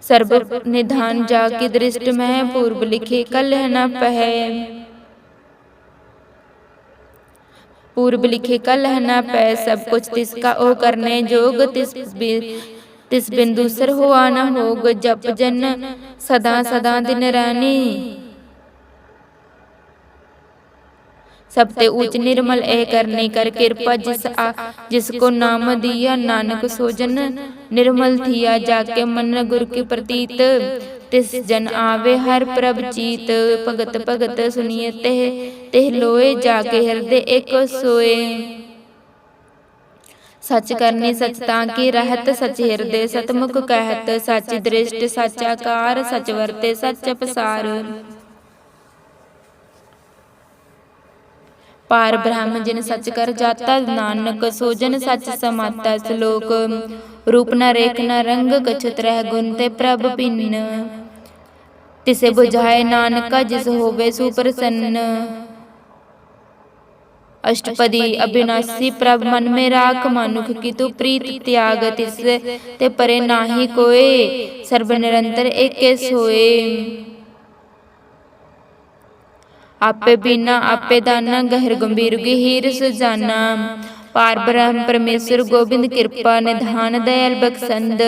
सर्व निधान जाके दृष्ट मह, पूर्व लिखे कलह न पह। पूर्व लिखे कलह न पै, सब कुछ तिसका ओ करने जोग। तिस बिंदुसर हुआ न होग, जप जन सदा सदा दिन रानी। सबते ऊंच निर्मल ए करने कर कृपा, जिसको नाम दिया नानक सोजन निर्मल थिया। जाके मन गुरु की प्रतीत, तिस जन आवे हर प्रभ चीत। भगत भगत सुनिए तेह लोए, जाके हृदय एक सोए। सच करनी सच ताकी रहत, सच हृदय सतमुख कहत। सच दृष्ट सच आकार, सच वर्ते सच पसार। पार ब्रह्म जिन सच कर जाता, नानक सोजन सच समाता। श्लोक रूप न रेख न रंग, कछु त्रह गुण ते प्रभ भिन्न। तिसे बुझाए नानका, जिस होवे सुप्रसन्न। अष्टपदी अविनाशी प्रभ मन में राख, मानुख की तू प्रीत त्याग। तिस ते परे नाही कोय, सर्व निरंतर एके सोए। आपे बिना आपे दाना, गहर गंभीर गहीर सुजाना। पार ब्रह्म परमेश्वर गोबिंद, कृपा निधान दयाल बख्शंद।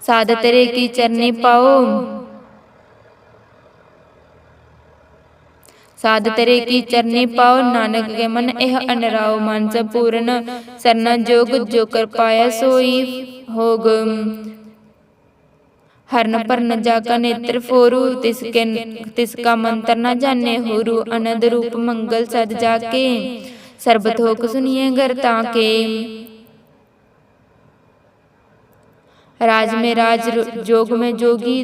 साध तेरे की चरनी पाओ, साध तेरे की चरनी पाओ। नानक के मन एह अनराओ, मानस पूर्ण सरना जोग। जो कर पाया सोई होग, हरन पर न जाका नेत्र फोरु। तिसका मंत्र न जाने होरु। अनंद रूप मंगल सद जाके, सर्वथोक सुनिए गर ताके। राज में राज, जोग में जोगी,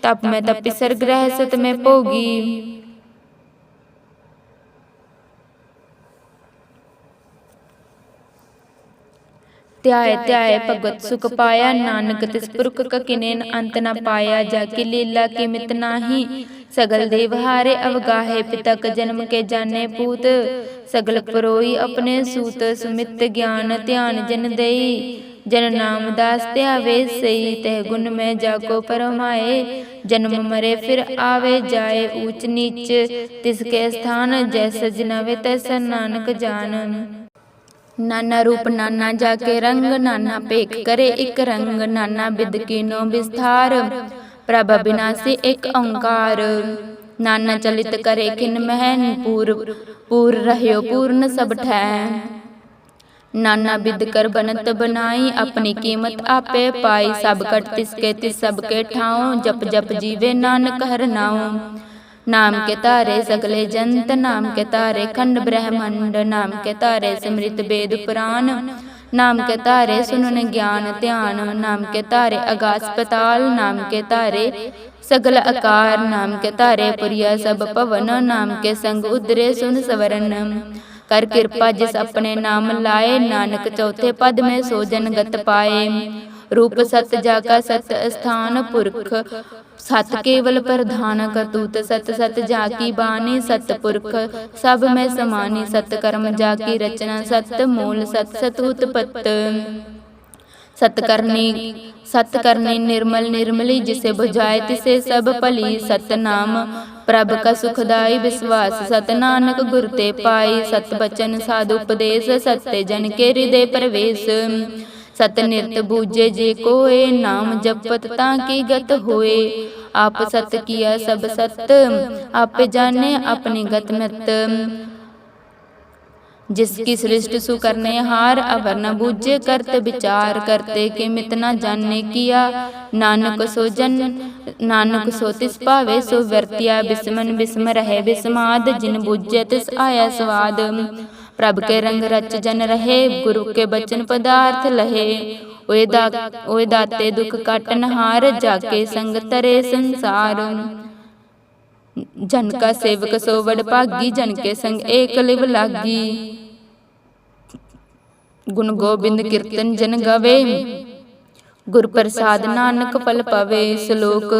तप में तपि, सर्ग रहसत में भोगी। त्याय त्याय भगत सुख पाया, नानक तिस पुरख का किनेन अंत न पाया। जाकी लीला की मित नाही, सगल देव हारे अवगाहे। पिता का जन्म के जाने पूत, सगल परोई अपने सूत। सुमित ज्ञान ध्यान जन देई, जन नाम दास त्यावे सई। तह गुण में जाको परमाए, जन्म मरे फिर आवे जाए। ऊंच नीच तिसके स्थान, जैसा जिनावे तैसा नानक जान। नाना रूप नाना जाके रंग, नाना पेख करे एक रंग। नाना बिद कीनो विस्तार, प्रभ अविनाशी एक ओंकार। नाना चलित करे किन महन, पूर रहयो पूर्ण सब ठैन। नाना बिद कर बनत बनाई, अपनी कीमत आपे पाई। सब कट तिसके तिस सबके ठाऊं, जप जप जीवे नानक हर नाऊं। नाम के तारे सगले जंत, नाम के तारे खंड ब्रह्मांड। नाम के तारे समृत वेद पुराण, नाम के तारे सुनन ज्ञान ध्यान। नाम के तारे आकाश पाताल, नाम के तारे सगल आकार। नाम के तारे पुरिया सब पवन, नाम के संग उदरे सुन सवरन। कर कृपा जिस अपने नाम लाए, नानक चौथे पद में सोजन गत पाए। रूप सत जाका सत स्थान, पुरख सत केवल प्रधान। करतूत सत सत जाकी बानी, सत पुरख सब में समानी। सत कर्म जाकी रचना, सत मूल सत सतूत पत। सत करनी निर्मल निर्मली, जिसे बुझाए तिसे सब भली। सत नाम प्रभ का सुखदाई विश्वास, सत नानक गुर ते पाई। सत बचन साधु उपदेश, सत्य जन के हृदय प्रवेश। सत निरत बूझे जे कोय, नाम जपत ताकि गत होए। आप सत किया सब सत, आप जाने अपनी गत मत। जिसकी सृष्टि सु करने हार, अवर न बूझे करते विचार। करते के मित न जाने किया, नानक सो तिस पावे सो वर्तिया। बिस्मन बिस्म रहे बिस्माद, जिन बूझे तिस आया स्वाद। प्रभ के रंग रच जन रहे, गुरु के बचन पदार्थ लहे। ओए दाते दुख काटन हार, जाके संग तरे संसार। जन का सेवक सो वड भागी, जन के संग एक लिव लागी। गुण गोबिंद कीर्तन जन गवे, ਗੁਰ ਪ੍ਰਸਾਦ ਨਾਨਕ ਫਲ ਪਵੇ। ਸ਼ਲੋਕ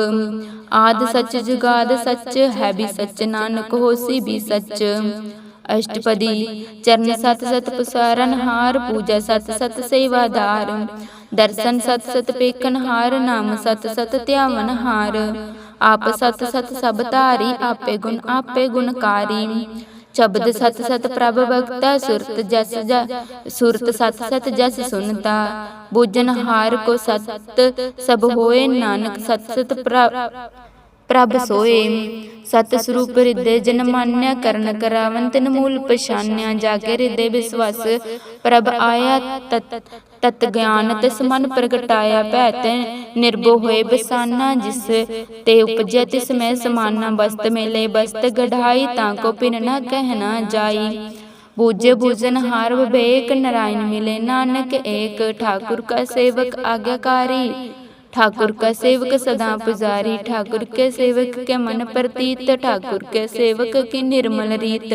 ਆਦਿ ਸੱਚ ਜੁਗਾਦ ਸੱਚ, ਹੈ ਵੀ ਸੱਚ ਨਾਨਕ ਹੋਸੀ ਵੀ ਸੱਚ। ਅਸ਼ਟਪਦੀ ਚਰਨ ਸਤ ਸਤ ਪਸਾਰਨ ਹਾਰ, ਪੂਜਾ ਸਤ ਸਤ ਸੇਵਾਦਾਰ। ਦਰਸ਼ਨ ਸਤ ਸਤ ਪੇਖਣ ਹਾਰ, ਨਾਮ ਸਤ ਸਤ ਧਿਆਵਨ ਹਾਰ। ਆਪ ਸਤ ਸਤ ਸਭ ਧਾਰੀ, ਆਪੇ ਗੁਣਕਾਰੀ। ਸ਼ਬਦ ਸਤ ਸਤ ਪ੍ਰਭ ਭਗਤਾ, ਸੁਰਤ ਸਤ ਸਤ ਜਸ ਸੁਨਤਾ। ਬੂਝਨ ਹਾਰ ਕੋ ਸਤ ਸਭ ਹੋਏ, ਨਾਨਕ ਸਤ ਸਤ ਪ੍ਰਭ ਸੋਏ। ਸਤ ਸਰੂਪ ਹਿਰਦੇ ਜਨ ਮਾਨਿਆ, ਕਰਨ ਕਰਾਵਨ ਤਿਨ ਮੂਲ ਪਛਾਨਿਆ। ਜਾਗੇ ਹਿਰਦੇ ਵਿਸਵਾਸ ਪ੍ਰਭ ਆਇਆ, ਤਤ ਗਿਆਨ ਤਿਸ ਮਨ ਪ੍ਰਗਟਾਇਆ। ਭੈ ਤੇ ਨਿਰਭਉ ਹੋਏ ਬਸਾਨਾ, ਜਿਸ ਤੇ ਉਪਜਿਆ ਤਿਸ ਮੈਂ ਸਮਾਨਾ। ਬਸਤ ਮੇਲੇ ਬਸਤ ਗਢਾਈ, ਤਾਂ ਕੋ ਭਿੰਨ ਨਾ ਕਹਿ ਨਾ ਜਾਈ। ਬੂਝੇ ਬੂਝਨ ਹਾਰ ਵਿਵੇਕ, ਨਾਰਾਇਣ ਮਿਲੇ ਨਾਨਕ ਏਕ। ਠਾकुर का सेवक आज्ञाकारी, ठाकुर का सेवक सदा पुजारी। ठाकुर के सेवक के मन प्रतीत, ठाकुर के सेवक की निर्मल रीत।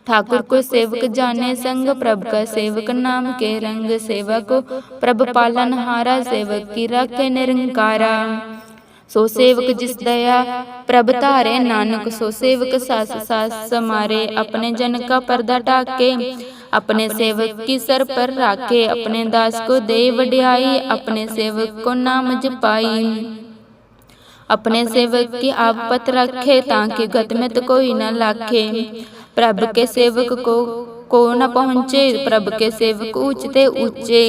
ठाकुर को सेवक जाने संग, प्रभु का सेवक नाम के रंग। सेवा को प्रभु पालन हारा, सेवक की राखे निरंकारा। सो सेवक जिस दया प्रभ धारे, नानक सो सेवक सास सास समारे। अपने जन का पर्दा ढाके, अपने सेवक की सर पर राखे। अपने दास को दे वड्याई, अपने सेवक को नाम जपाई। अपने सेवक की आपत रखे, ताकि गत में तो कोई न लाखे। प्रभु के सेवक को न पहुँचे, प्रभु के सेवक ऊंचते ऊंचे।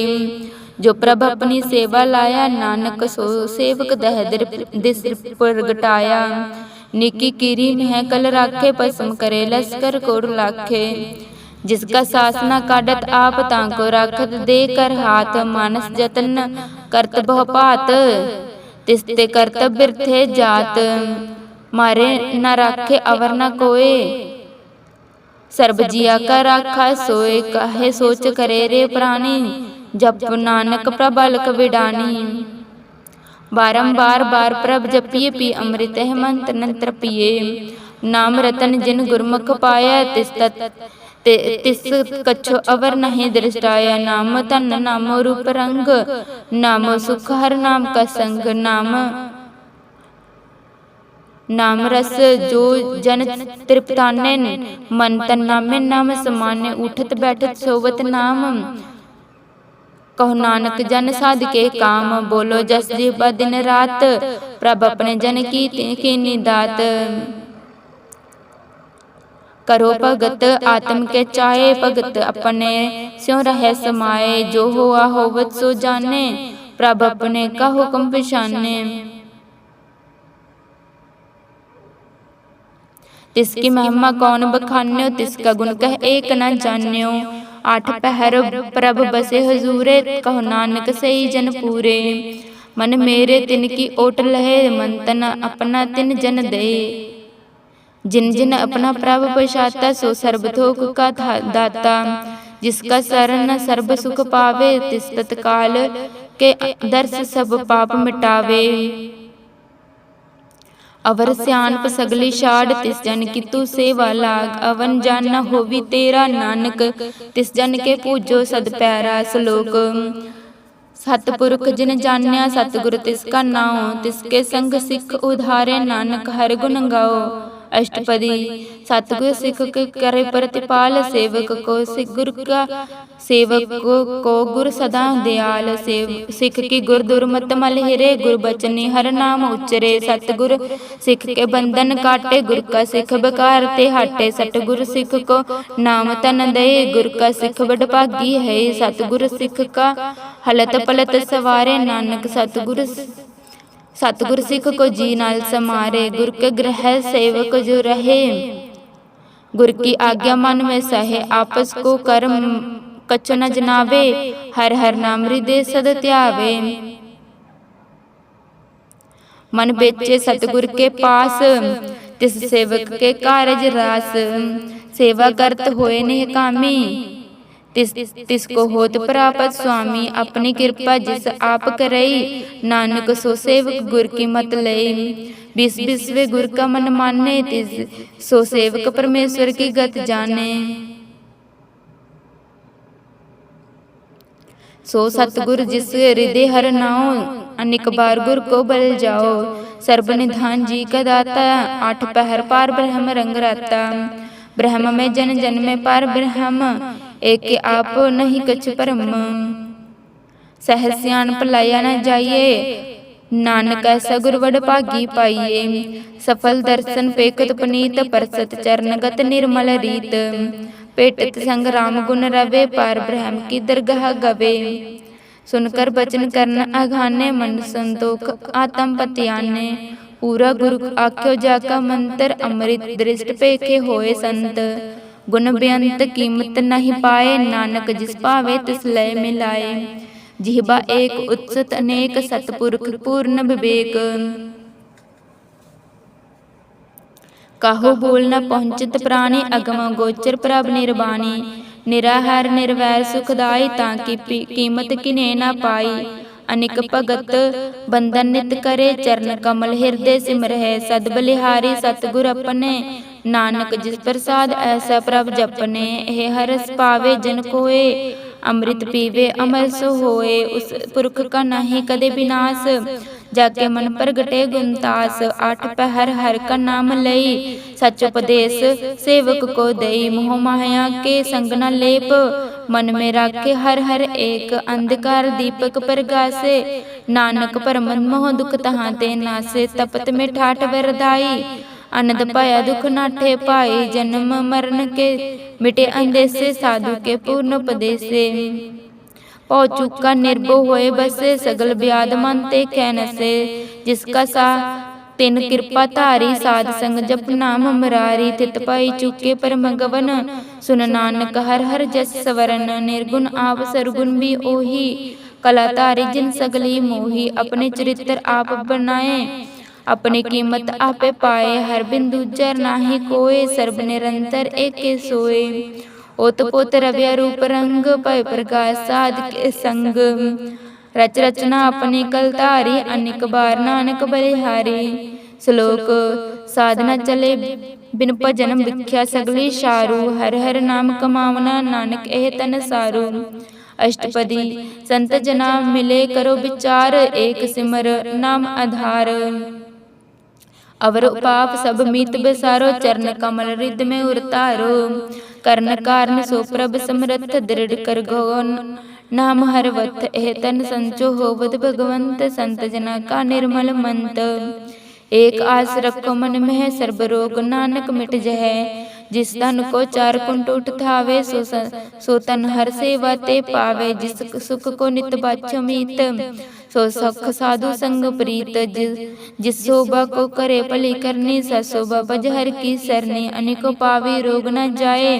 जो प्रभ अपनी सेवा लाया, नानक सो सेवक दह दिस प्रगटाया। निकी कीरी मह कल राखे, भस्म करे लश्कर कोड़ लाखे। जिसका सास न काटत आप, ताको राखत दे कर हाथ। मानस जतन करत बहु भात, तिसते करतब बिरथे जात। मारे न राखे अवर न कोय, सर्ब जिया का राखा सोए। काहे सोच करे रे प्राणी, जप नानक प्रबलक विडानी। बारंबार बार प्रभ जपिए, पी अमृत है मंत्र नंत्र पिए। नाम रतन जिन गुरमुख पाया, तिस कछु अवर नहीं दृष्टाया। नाम तन नाम रूप रंग, नाम सुख हर नाम का संग। नाम रस जो जन तृप्ताने, मन तन नामे नाम समाने। उठत बैठत सोवत नाम, कहो नानक जन साध के काम। बोलो जस जिह्वा दिन रात, प्रभ अपने जन की कीनी दात। करो भगत आत्म के चाहे, भगत अपने स्यों रहे समाये। जो हुआ होवत सो जाने, प्रभ अपने का हुक्म पछाने। तिसकी महिमा कौन बखान्यो, तिसका गुण कह एक न जान्यो। आठ पहर प्रभ बसे हजूरे, कहो नानक सही जन पूरे। मन मेरे तिन की ओट लहे, मन तन अपना तिन जन दे। जिन जिन अपना प्रभ पछाता, सो सर्ब थोक का दाता। जिसका शरण सर्ब सुख पावे, तिस तत्काल के दर्श सब पाप मिटावे। अवर सियानप सगली छाड़, तिस जन की तू सेवा लाग। अवन जान न होवी तेरा, नानक तिस जन के पूजो सद पैरा। श्लोक सतपुरख जिन जान्या, सतगुर तिसका नाओ। तिसके संग सिख उधारे, नानक हर गुण गाओ। अष्टपदी सतगुर सिख के करे प्रतिपाल, सेवक को सिख गुर का सेवक को गुर सदा दयाल। सिख की गुर दुर्मत मल हिरे, गुर बचनी हर नाम उच्चरे। सतगुर सिख के बंधन काटे, गुर का सिख बेकार ते हटे। सतगुर सिख को नाम तन दे, गुर का सिख बड़ भागी है। सतगुर सिख का हलत पलत सवारे, नानक सतगुर सिख को जी नाल समारे। गुर के ग्रह सेवक जो रहे, गुर की आज्ञा मन में सहे। आपस को कर्म कछु न जनावे, हर हर नाम हृदय सद त्यावे। मन बेचे सतगुर के पास, तिस सेवक के कारज रास। सेवा करत होए निह कामी, तिसको होत प्रापत स्वामी। अपनी कृपा जिस आप करई, नानक सो सेवक गुर की मत लई। बिस बिसवे गुर का मन माने, तिस सो सेवक परमेश्वर की गत जाने। सो सतगुर जिस हृदय हर नाओ, अनेक बार गुर को बल जाओ। सर्ब निधान जी का दाता, आठ पहर पार ब्रह्म रंग राता। ब्रह्म में जन जन में पार ब्रह्म, एक आप नहीं कछ परम। सहज सियान भलाया न जाइए, नानक ऐसा गुर वड भागी पाइए। सफल दर्शन पेखत पुनीत, परसत चरणगत निर्मल रीत। पेटत संग राम गुण रवे, पार ब्रह्म की दरगाह गवे। सुनकर बचन करन अघाने, मन संतोख आत्म पतियाने। पूरा गुरु आख्यो जाका मंत्र, अमृत दृष्ट पेखे होए संत। गुण बेअंत कीमत नहीं पाए, नानक जिस पावे तिस लय मिलाए। जिह्वा एक उत्सत अनेक, सतपुरख पूर्ण विवेक। काहू बोल न पहुँचत प्राणी, अगम गोचर प्रभ निर्वाणी। निराहार निर्वैर सुखदाई, ताकि कीमत किने न पाई। अनिक भगत बंदन नित करे, चरण कमल हृदय सिमरहि। सद बलिहारी सतगुर अपने, नानक जिस प्रसाद ऐसा प्रभ जपने। हे हरस पावे जन कोय, अमृत पीवे अमर सो होए। उस पुरख का नहीं कदे विनाश, जाके मन प्रगटे गुणतास। आठ पहर हर का नाम लई, सच उपदेश सेवक को दई। मोह माया के संग न लेप, मन में राखे हर हर एक। अंधकार दीपक प्रगासे, नानक परमन मोह दुख तहाँ ते नासे। तपत में ठाठ वरदाई, अनद पाया दुख नाठे पाए। जन्म मरण के मिटे अंदेसे, साधु के पूर्ण उपदेसे। पौ चूका निर्भो होए बसे, सगल ब्याद मन ते कैनसे। जिसका सा तिन कृपा धारी, साध संग जप नाम मुरारी। तित पाई चूके परम गवन, सुन नानक हर हर जस सवरन। निर्गुण आप सरगुण भी ओही, कला धारी जिन सगली मोही। अपने चरित्र आप बनाए, अपनी कीमत आपे पाए। हर बिंदु जर नाही कोय, सर्ब निरंतर एके सोए। ओत पोत रव्या रूप रंग, भय प्रकाश साध के संग। रच रचना अपनी कल धारी, अनेक बार नानक बलिहारी। श्लोक साधना चले बिन भजन, भिख्या सगली शारू। हर हर नाम कमावना, नानक एह तन सारू। अष्टपदी संत जना मिले करो विचार, एक सिमर नाम आधार। अवर पाप सब मीत बेसारो, चरण कमल रिद में उरतारो। कर्ण कारण सो प्रभ समरथ, दृढ़ कर गो नाम हरवत। एह तन संचो होवत भगवंत, संत जना का निर्मल मंत। एक आस रखो मन में, सर्ब रोग नानक मिट जहै। जिस तन को चार कुंट उठावे, सो तन हर सेवा ते पावे। जिस सुख को नित बाछो मीत, सो सुख साधु संग प्रीत। जिस शोभा को करे भली करनी, स शोभा बज हर की सरनी। अनेको पावी रोग न जाए,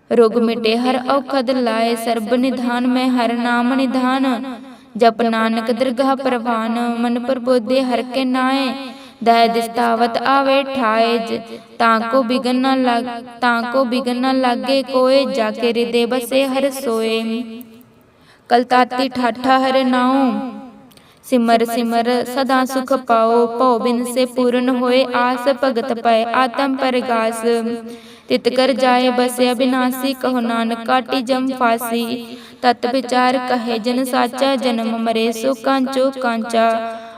रोग मिटे हर औखद लाए। सर्ब निधान में हर नाम निधान, जप नानक दरगाह परवान। मन प्रबोधे हर के नाए, दह दिस्तावत आवे ठाए। ताको बिगन न लागे कोय, जाके हृदय बसे हर सोए। कलताती ठाठा हर नाओ, सिमर सिमर सदा सुख पाओ। पौ बिन से पूर्ण होए आस, भगत पाए आत्म परगास। तित कर जाए बसे अविनाशी, कहो नानक काटी जम फांसी। तत् विचार कहे जन साचा, जन्म मरे सो कांचो कांचा।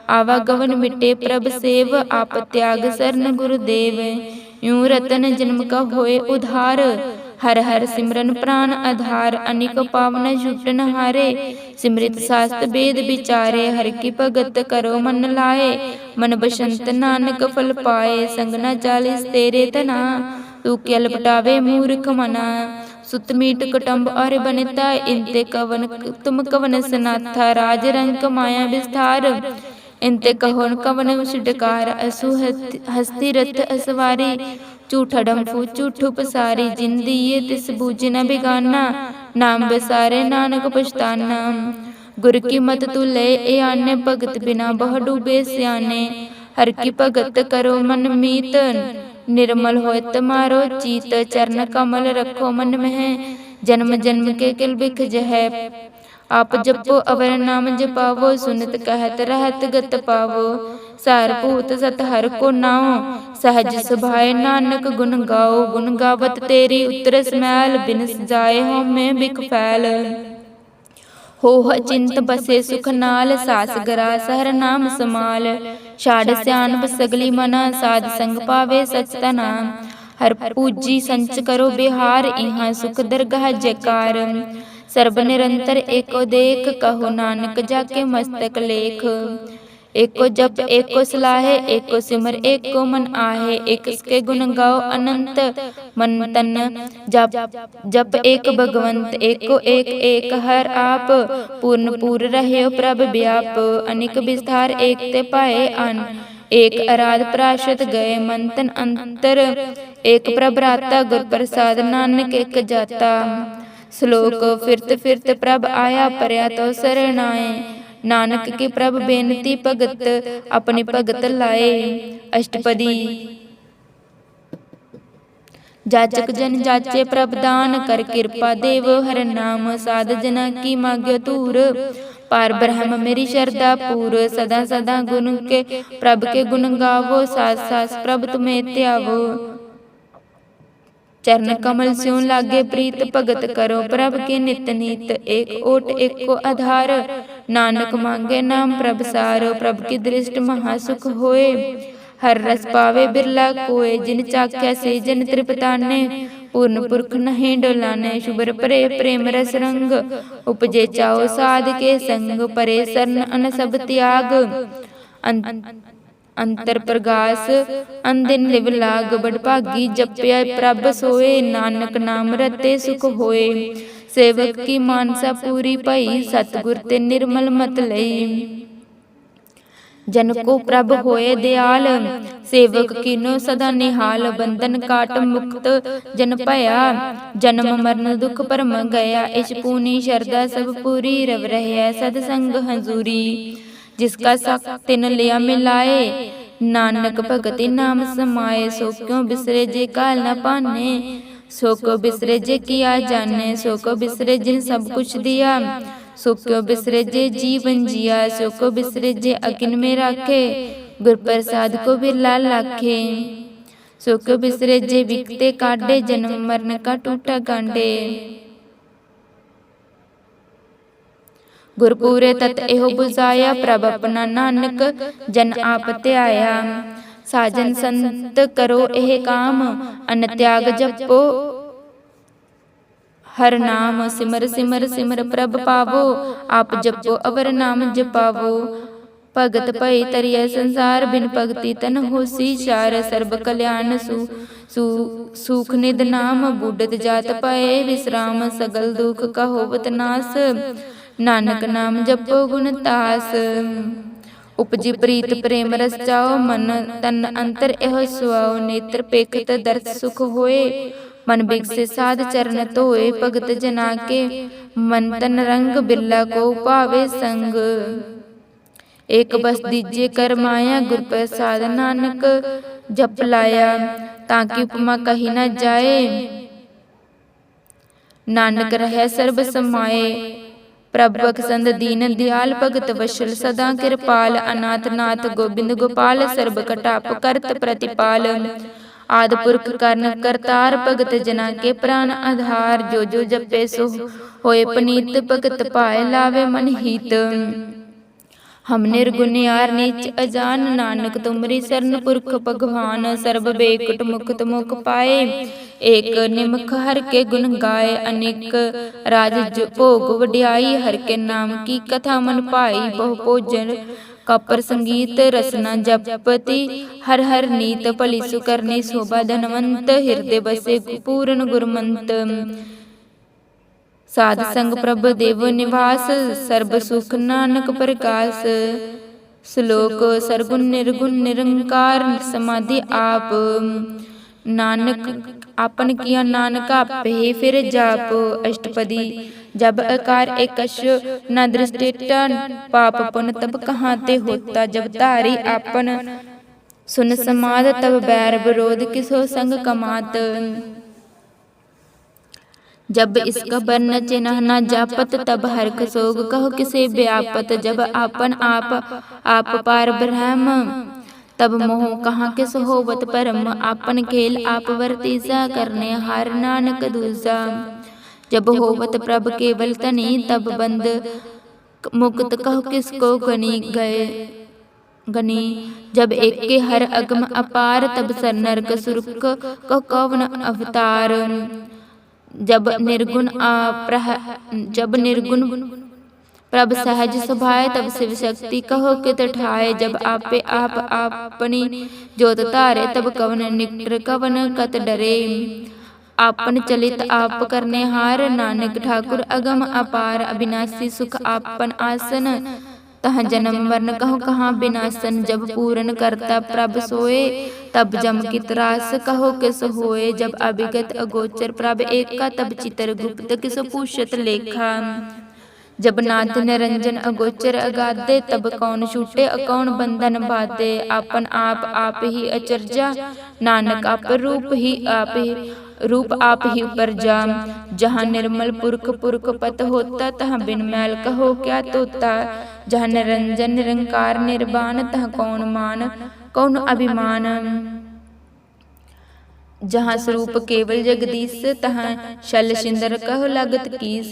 आवागवन मिटे प्रभ सेव, आप त्याग शरण गुरुदेव। यूं रतन जन्म का होए उधार, हर हर सिमरन प्राण आधार। अनेक पावन झूठन हारे, सिमरित शास्त्र वेद विचारे। हर की भगत करो मन लाए, मन बसंत नानक फल पाए। संग न चालीस तेरे तना, तू क्या लपटावे मूर्ख मना। सुत मीट कुटुंब और बनिता, इनते कवन तुम कवन सनाथा। राज रंक माया विस्तार, इनते कहोन कवन उषडकार। असु हस्ती रथ असवारी, झूठा डम्फू झूठू पसारी। जिन दिए तिस बूझे न बिगाना, नाम बसारे नानक पछताना। गुर की मत तू ले ए आने, भगत बिना बहु डूबे सियाने। हर की भगत करो मन मीत, निर्मल होए तुम्हारो चीत। चरण कमल रखो मन में, जन्म जन्म के किल बिख जहै। आप जपो अवर नाम जपावो, सुनत कहत रहत गत पावो। सार भूत सत हर को नाओ, सहज सुभाए नानक गुण गाओ। गुण गावत तेरी उतरस मैल, बिन जाए हों में बिख फैल। ਹੋਹ ਚਿੰਤ ਬਸੇ ਸੁਖ ਨਾਲ, ਸਾਸ ਗਰਾਸ ਹਰ ਨਾਮ ਸਮਾਲ। ਛਾੜ ਸਿਆਣਪ ਸਗਲੀ ਮਨਾ, ਸਾਧ ਸੰਗ ਪਾਵੇ ਸਚ ਤਾ ਨਾਮ। ਹਰ ਪੂਜੀ ਸੰਚ ਕਰੋ ਬਿਹਾਰ, ਇਹਾਂ ਸੁਖ ਦਰਗਾਹ ਜੈਕਾਰ। ਸਰਬ ਨਿਰੰਤਰ ਏਕੋ ਦੇਖ, ਕਹੋ ਨਾਨਕ ਜਾਕੇ ਮਸਤਕ ਲੇਖ। ਏਕੋ ਜਪ ਏਕੋ ਸਲਾਹੇ, ਏਕੋ ਸਿਮਰ ਏਕੋ ਮਨ आहे। एक के गुण गाओ अनंत मन तन, जप एक भगवंत। एको एक एक हर आप, पूर्ण पूर रह्यो प्रभ व्याप। अनेक विस्तार एक ते पाए अन, एक आराध प्राशत गए मन तन अंतर। एक प्रभ राता गुर प्रसाद, नानक एक जाता। श्लोक फिरत फिरत प्रभ आया, परया तो सरनाए। नानक की प्रभ बेनती भगत, अपनी भगत लाए। अष्टपदी। जाचक जन जाचे प्रभ दान, कर कृपा देव हर नाम। साध जना की माग्यो तूर, पार ब्रह्म मेरी शरदा पूर। सदा सदा गुण के प्रभ के गुण गावो, सास सास प्रभ तुम्हें त्यावो। चरण कमल स्यों लागे प्रीत, भगत करो प्रभ के नित नीत। एक ओट एको आधार, नानक मांगे नाम प्रभ सार। प्रभ की दृष्टि महासुख होए, हर रस पावे बिरला कोय। जिन चाख्या से जन तृपताने, पूर्ण पुरख नहीं डोलाने। शुभर परे प्रेम रस रंग, उपजे चाओ साध के संग। परे सरन अन सब त्याग, अंतर प्रगास अंदिन लिव लाग। बड़भागी जप्या प्रभ सोए, नानक नाम रते सुख होए। सेवक की मानसा पूरी भई, सतगुर ते निर्मल मत लई। जन को प्रभ होए दयाल, सेवक कीनो सदा निहाल। बंधन काट मुक्त जन भया, जन्म मरण दुख परम गया। इस पूनी शरदा सब पूरी, रव रहया सतसंग हजूरी। जिसका साक तिन लिया मिलाए, नानक भगति नाम समाए। सो क्यों बिसरे जे काल न पाने, सो क्यों बिसरे जे किया जाने। सो क्यों बिसरे जिन सब कुछ दिया, सो क्यों बिसरे जे जीवन जिया। सो क्यों बिसरे जे अकिन में राखे, गुर प्रसाद को बिरला लाखे। सो क्यों बिसरे जे बिकते काटे, जन्म मरण का टूटा गांडे। गुरपूरे तत एहो बुझाया, प्रभ अपना नानक जन आप त्याया। साजन संत करो एह काम, अन त्याग जपो हर नाम। सिमर सिमर सिमर प्रभ पावो, आप जपो अवर नाम जपावो। भगत भई तरिया संसार, बिन भगति तन होसी चार। सर्ब कल्याण सुख निध नाम, बूढ़त जात पाए विश्राम। सगल दुख का होवत नास, नानक नाम जपो गुण तास। उपजी प्रीत प्रेम रस चाओ, मन तन अंतर एहो सुआओ। नेत्र पेखत दर्श सुख होए, मन बिगसे साध चरण धोए। भगत जना के मन तन रंग, बिरला को पावे संग। एक बस दीजे कर माया, गुर प्रसाद नानक जप लाया। ताकि उपमा कही न जाए, नानक रहे सर्ब समाए। प्रभ बख्शंद दीन दयाल, भगत वशल सदा कृपाल। अनाथ नाथ गोबिंद गोपाल, सर्ब कटाप करत प्रतिपाल। आदि पुरख कर्ण करतार, भगत जना के प्राण आधार। जो जो जपे सो होए पनीत, भगत पाए लावे मन हित। हम निर्गुण यार नीच अजान, नानक तुमरी सरन पुरख भगवान। सर्ब बेकुट मुक्त मुख पाए, एक निमख हर के गुण गाए। अनेक राज भोग वड्याई, हर के नाम की कथा मन पाई। बहु भोजन कपर संगीत, रसना जपति हर हर नीत। भली सुकरनी शोभा धनवंत, हृदय बसे पूर्ण गुरमंत। साध संग प्रभ देव निवास, सर्ब सुख नानक प्रकाश। श्लोक सरगुण निर्गुण निरंकार, समाधि आप। नानक आपन किया नानक आपे, फिर जाप। अष्टपदी। जब अकार एकश न दृष्टिटा, पाप पुन तब कहाँ ते होता। जब धारी आपन सुन समाद, तब बैर विरोध किसो संग कमात। जब इसका वर्ण चिन्ह न जापत, तब हर्ष सोग कहो किसे व्यापत। जब आपन आप पार ब्रह्म, तब मोह कहाँ किस होवत परम। आपन खेल आप वर्तीसा, करने हार नानक दूजा। जब होवत प्रभ केवल तनी, तब बंद मुक्त कहो किसको गनी गए गनी। जब एक के हर अगम अपार, तब सर नरक सुरक को कौन अवतार। जब निर्गुण प्रभ सहज स्वभाव, तब शिव शक्ति कहो कित ठाए। जब आपे आप अपनी ज्योत तारे, तब कवन निकर कवन कत डरे। आपन चलित आप करने हार, नानक ठाकुर अगम अपार। अविनाशी सुख आपन आसन, तहाँ जन्म मरण कहो कहाँ विनाशन। जब पूरन करता प्रभ सोए, तब जम की त्रास कहो किस होए। जब अभिगत अगोचर प्रभ एका, तब चितर गुप्त किस पूछत लेखा। जब नाथ निरंजन अगोचर अगाधे, तब कौन छूटे कौन बंधन बाधे। आपन आप ही अचरजा, नानक आप रूप आप ही उपरजा। जहाँ निर्मल पुरख पुरख पत होता, तहाँ बिन मैल कहो क्या तोता। जहाँ निरंजन निरंकार निर्वाण, तहाँ कौन मान कौन अभिमान। जहाँ स्वरूप केवल जगदीश, तहाँ शल सिंदर कहो लागत कीस।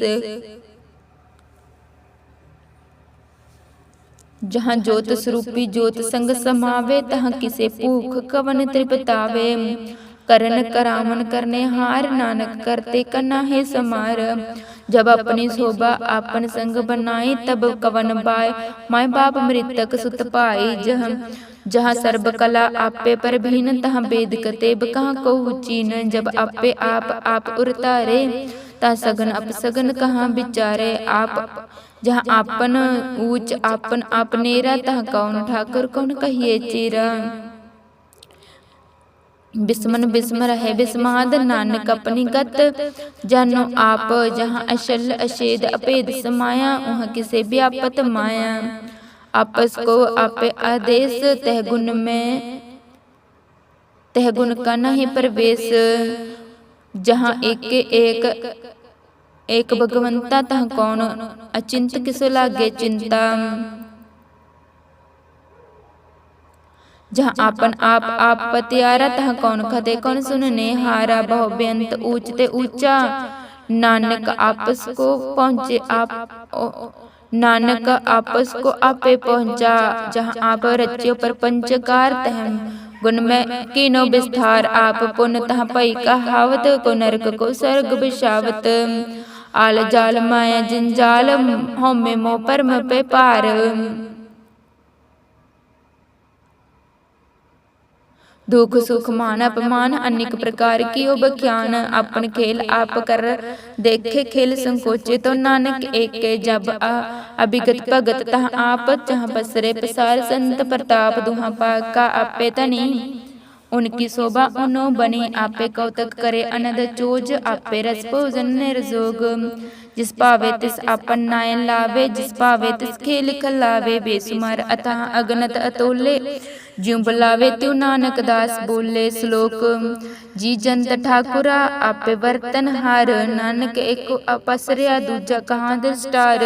जहाँ ज्योत स्वरूपी ज्योत संग समावे, तहाँ किसे भूख कवन तृपतावे। करन करावन करने हार, नानक करते कना है समार। जब अपनी शोभा आपन संग बनाई, तब कवन बाय माय बाप मृतक सुत पाई। जहाँ सर्ब कला आपे पर भीन, तहाँ वेद कतेब कहाँ को चीन। जब आपे आप उरतारे, ता सगन अपसगन कहाँ विचारे। आप जहाँ आपन ऊंच आपन आपनेरा, तहाँ कौन ठाकुर कौन कहिए चेरा। बिस्मन बिस्म रहे बिस्माद, नानक अपनी गत जानो आप। जहाँ अशल अशेद अपेद समाया, वहाँ किसे व्यापत माया। आपस को आपे आदेश, तह गुण का नहीं प्रवेश। जहाँ एक भगवंता, तहाँ कौन अचिंत किसो लागे चिंता। जहाँ आपन आप पतियारा, तहाँ कौन खदे कौन सुनने हारा। बहु बेअंत ऊंचते ऊंचा, नानक आपस को पहुँचे नानक आपस को आपे पहुँचा। जहाँ आप रच्यो पर पंचकार, तह गुण में कीनो विस्तार। आप पुन तहाँ पई कहावत, को नरक को स्वर्ग बिछावत। आल जाल माया जंजाल, होमे मोह परम पे पार। दुख सुख मान अपमान, अनेक प्रकार की बख्यान। अपन खेल आप कर देखे, खेल संकोचे तो नानक एक। जब अभिगत भगत तहाँ आप, जहाँ पसरे पसार संत प्रताप। दुहा पाका आपे तनी, उनकी शोभा उनो बनी। आपे कौतक करे अनद चोज, आपे रस भोजन निर्जोग। जिस पावे तिस आपन नायन लावे, जिस पावे तिस खेल खलावे। बेसुमार अतः अगनत अतोले, ज्यों बुलावे त्यों नानक दास बोले। श्लोक जी जंत ठाकुरा आपे वर्तन हार, नानक एको अपसरिया दूजा कहाँ दृष्टार।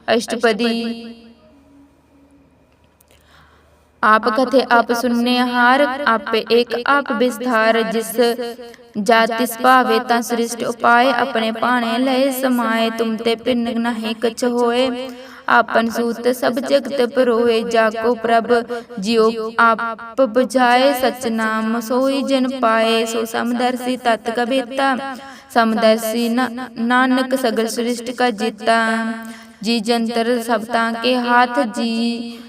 अष्टपदी आप कथे आप सुनने हार, आपे एक आप विस्तार। जिस जातिस पावे ता सृष्ट उपाय, अपने पाने लय समाये। तुम ते पिन नहीं कछ होए, आपन सूत सब जगत परोए। जाको प्रभ जियो आप बुझाए, सच नाम सोई जन पाए। सो समदर्शी तत् कबीता, समदर्शी नानक सगल सृष्टि का जीता। जी जंतर सबता के हाथ, जी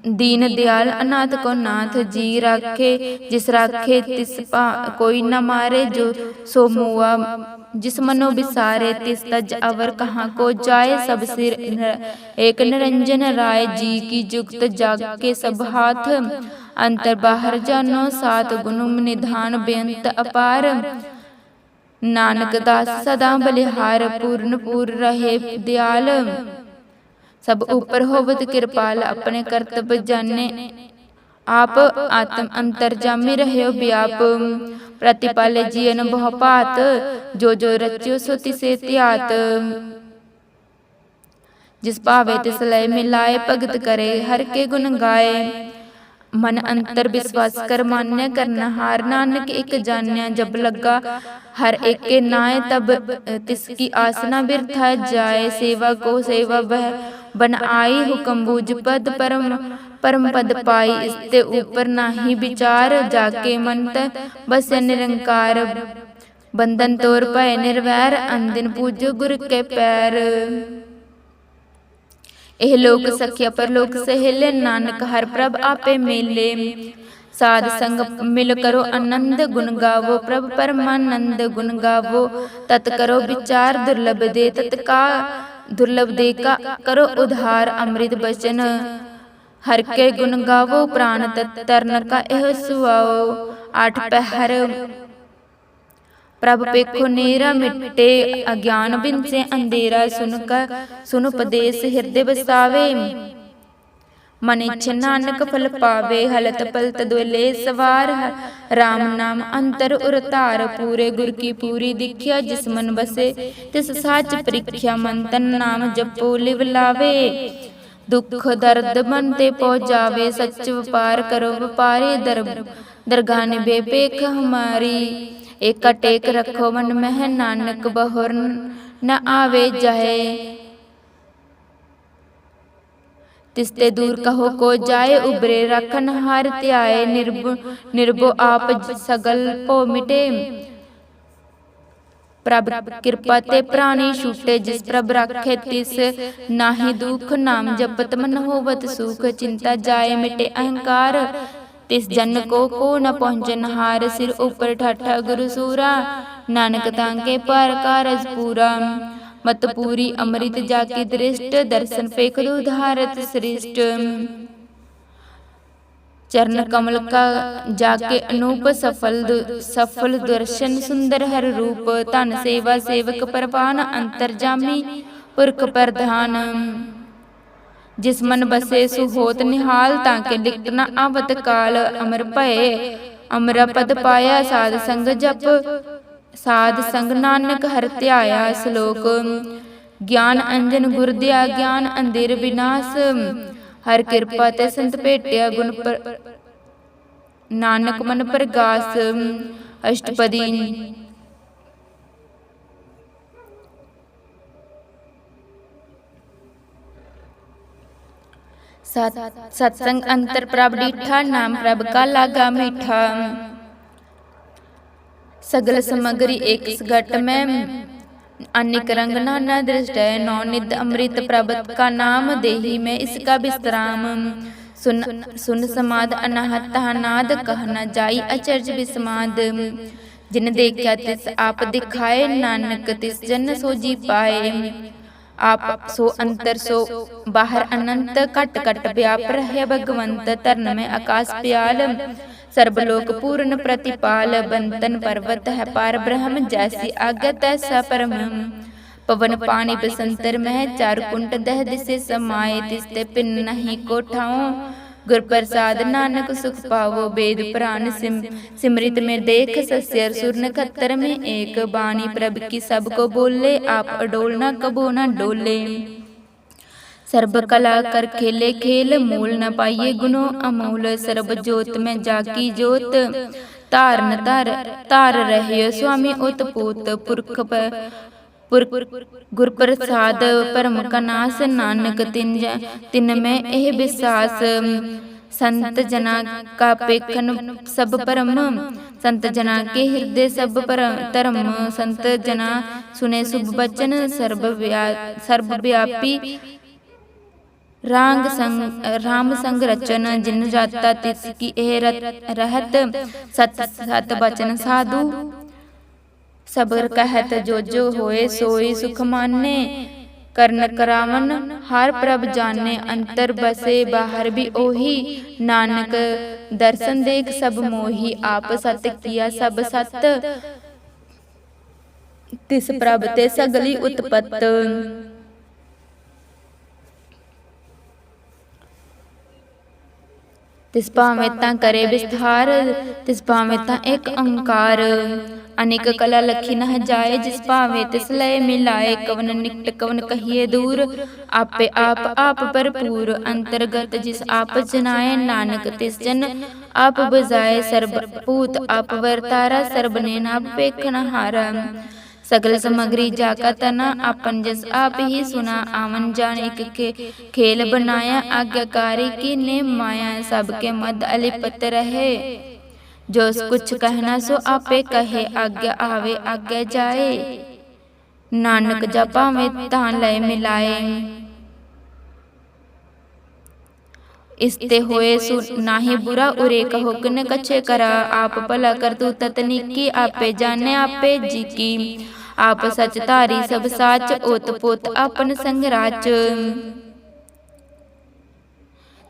दीन दयाल अनाथ को नाथ। जी राखे जिस राखे तिस कोई न मारे, जो सो मुआ जिस मनो बिसारे। तिस तज अवर कहाँ को जाए, सब सिर एक निरंजन राय। जी की जुक्त जाग के सब हाथ, अंतर बाहर जानो सात। गुण निधान बेअंत अपार, नानक दास सदा बलिहार। पूर्ण पूर्ण रहे दयाल, सब ऊपर होवत कृपाल। अपने कर्तव्य जाने आप, आत्म अंतर्जामी रहे व्याप। प्रतिपाले जियन बहुपात, जो जो रच्यो सो तिसे त्यात। जिस पावे तिस लय मिलाए, भगत करे हर के गुण गाए। मन अंतर विश्वास कर मान्य करना हार, नानक एक जान्या जब लगा हर एक के नाय, तब तिसकी आसना बिरथा जाए। सेवा को सेवा वह बन आई, हुक्म बूझ पद परम परम पद पाई। इसते ऊपर नाही विचार, जाके मन बस निरंकार। बंधन तोर भय निर्वैर, अंदिन पूजो गुर के पैर। एह लोक सखिया परलोक सहेले, नानक हर प्रभ आपे मेले। साध संग मिल करो आनंद, गुण गावो प्रभ परमानंद। गुण गावो तत् करो विचार, दुर्लभ दे तत्का दुर्लभ दे का करो उधार। अमृत बचन हर के गुण गावो, प्राण तरन का एह सुआओ। आठ पहर प्रभ पेखो नेरा, मिटे अज्ञान बिन से अंधेरा। सुन उपदेश हृदय बसावे, मन इच्छ नानक फल पावे। हलत पलत दुले सवार, राम नाम अंतर उरतार। पूरे गुर की पूरी दीख्या, जिस मन बसे तिस साच परीख्या। मन तन नाम जपो लिव लावे, दुख दर्द मन ते पौ जावे। सच व्यापार करो व्यापारी, दरगाह निभे पेख हमारी। एका टेक रखो मन मह, नानक बहुर न आवे जाए। तिसते दूर कहो को जाए, उबरे रखन हार त्याए। निर्भो आप सगल पो मिटे, प्रभ कृपा ते प्राणी छूटे। जिस प्रभ राखे तिस नाही दुख, नाम जपत मन होवत सुख। चिंता जाए मिटे अहंकार, तिस जन को न पहुँचन हार। सिर ऊपर ठाठा गुरु सूरा, नानक तांके पार कारज पूरा। मत पूरी अमृत जाकी दृष्ट, दर्शन पेख उधारत श्रेष्ठ। चरण कमल का जाके अनूप, सफल दर्शन सुंदर हर रूप। धन सेवा सेवक परवान, अंतर्जामी पुरख प्रधान। जिस मन बसे सु होत निहाल, ताके लिखत न आवत काल। अमर भय अमरा पद पाया, साध संग जप साध संग नानक हर त्याया। श्लोक ज्ञान अंजन गुर दिया ज्ञान, अंधेर विनाश हर कृपा ते संत भेटिया। गुण नानक मन प्रगास। अष्टपदी सत्संग अंतर प्रभ डीठा, नाम प्रभ का लागा मीठा। सगल समगरी एक घट में, अनेक रंग नाना दृष्ट है। नौ निध अमृत प्रभ का नाम, देही में इसका विश्राम। सुन समाद अनाहत तहा नाद, कह न जाई अचर्ज विस्माद। जिन देखा तिस आप दिखाए, नानक तिस जन सो जी पाए। आप सो अंतर सो बाहर अनंत, कट कट व्याप रहे भगवंत। तरण में आकाश प्याल, सर्वलोक पूर्ण प्रतिपाल। बंतन पर्वत है पार ब्रह्म, जैसी आज्ञा तैसा परम। पवन पानी बसंतर में, चार कुंट दह दिसे समाये। तिसते पिन नहीं को ठाओ, गुर प्रसाद नानक सुख पावो। वेद पुराण सिमृत में देख, सस्यर सुर नखत्तर में एक। बाणी प्रभ की सबको बोले, आप अडोल न कबो न डोले। सर्ब कला कर खेले खेल, मूल न पाइये गुणों अमूल। सर्ब जोत में जाकी जोत, तार रहे स्वामी ओतपोत। गुर प्रसाद परम का नास, नानक तिन में एह विश्वास। संत जना का पेखन सब परम, संत जना के हृदय सब धर्म। संत जना सुने शुभ वचन, सर्वव्यापी राम संग रचन। जिन जाता तिसकी एह रहत, सत वचन साधु। सबर कहत जो होए, सोई सुख माने। कर्ण करावन हार प्रभ जाने, अंतर बसे बाहर भी ओही। नानक दर्शन देख सब मोही, आप सत किया सब सत। तिस प्रभ ते सगली उत्पत। तिस भावें तां करे विस्तार, तिस भावें तां एक ओंकार। अनेक कला लखी न जाए, जिस भावे तिस लय मिलाए। कवन निकट कवन कहिए दूर, आपे आप भरपूर। अंतर्गत जिस आप जनाए, नानक तिस जन आप बजाए। सर्ब भूत आप वर्तारा, सर्ब नेन आप पेखन हारा। सगल समग्री जाका तना, आपन जस आप ही सुना। आवन जान एक खेल बनाया, आज्ञाकारी की ने माया। सबके मद अलिपत रहे, जो कुछ कहना सो आपे कहे। आज्ञा आवे आज्ञा जाए, नानक जपा में तां लय मिलाए। इसते होए सु नाहि बुरा, उरे कहो किन कछे करा। आप भला कर तू ततनिकी, आपे जाने आपे जी की। आप सच धारी सब साच, ओत पोत आपन संग राच।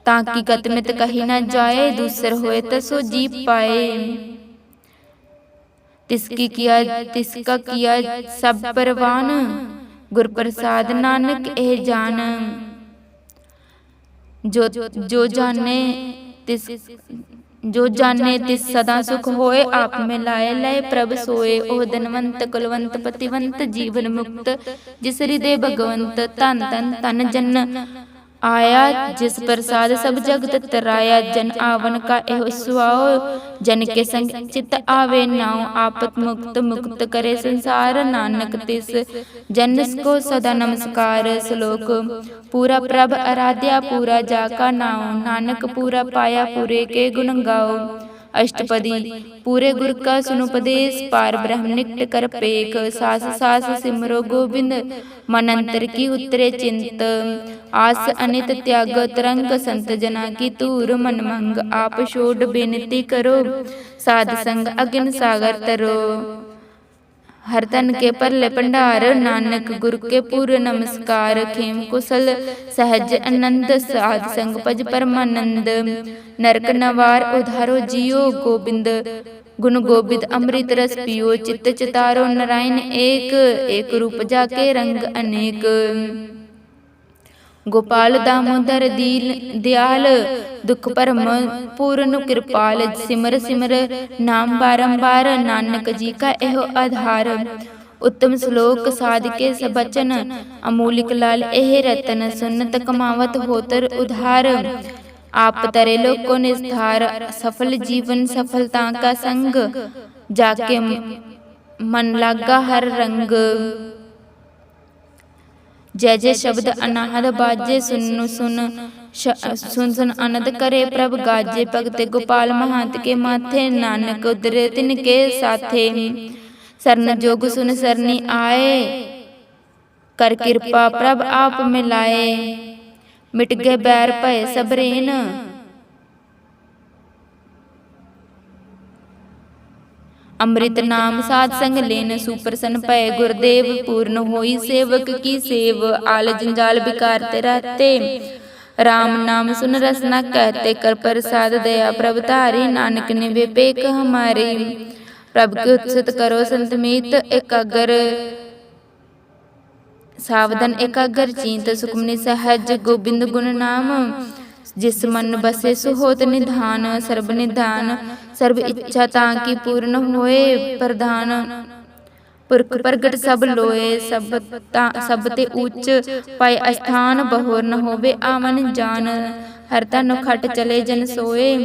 ताकि गत मित कही न जाए, दूसर होए तसो जी पाए। तिसका किया सब परवान, गुर प्रसाद नानक एह जान। जो जाने तिस सदा सुख होए। आप में लाए लय प्रभ सोए। ओह धनवंत कुलवंत पतिवंत, जीवन मुक्त जिस हृदय भगवंत। तन तन तन जन आया, जिस प्रसाद सब जगत तराया। जन आवन का एहो सुआओ, जन के संग चित आवे नाओ। आपत मुक्त मुक्त करे संसार, नानक तिस जन को सदा नमस्कार। श्लोक पूरा प्रभ आराध्या, पूरा जाका नाओ। नानक पूरा पाया, पूरे के गुण गाओ। अष्टपदी पूरे गुर का सुनुपदेश, पार ब्रह्म निकट कर पेख। सास सास सिमरो गोबिंद, मन अंतर की उतरे चिंत। आस अनित त्याग तरंग, संत जना की तूर मन मंग। आप छोड़ बेनती करो, साध संग अगिन सागर तरो। हर तन के परले भंडार, नानक गुरु के पूर नमस्कार। खेम कुशल सहज आनंद, साध संग भज परमानंद। नरक नवार उधारो जियो, गोबिंद गुण गोबिंद अमृत रस पियो। चित्त चितारो नारायण एक, एक रूप जाके रंग अनेक। गोपाल दामोदर दीन दयाल, दुख परम पूर्ण कृपाल। सिमर सिमर नाम बारंबार, नानक जी का एहो आधार। उत्तम श्लोक साध के सबचन, अमूलिक लाल एह रतन। सुनत कमावत होतर उधार, आप तरे लोक को निस्तार। सफल जीवन सफलता का संग, जाके मन लागा हर रंग। जय जय शब्द अनाहद बाजे, सुन सुन सुन आनंद करे प्रभ गाजे। भगत गोपाल महंत के माथे, नानक उदरे तिनके साथे। सरन जोग सुन सरनी आए, कर कृपा प्रभ आप मिलाए। मिट गए बैर भय सबरेन, अमृत नाम साध संग लेन। सुप्रसन्न भय गुरुदेव, पूर्ण होई सेवक की सेव। आल जंजाल बिकारते रहते, राम नाम सुन रसना कहते। कर प्रसाद दया प्रभ तारी, नानक ने विवेक हमारी। प्रभु के उत्सुत करो संत मीत, एकाग्र सावधान एकाग्र चींत। सुखमनि सहज गोबिंद गुण नाम, जिस मन बसे सुहोत निधान। सर्व निधान सर्व इच्छा ताकि पूर्ण होए प्रधान। पुरख प्रगट सब लोए, सब ते उच्च पाए अस्थान। बहोर न होवे आवन जान, हर तन खट चले जन सोए।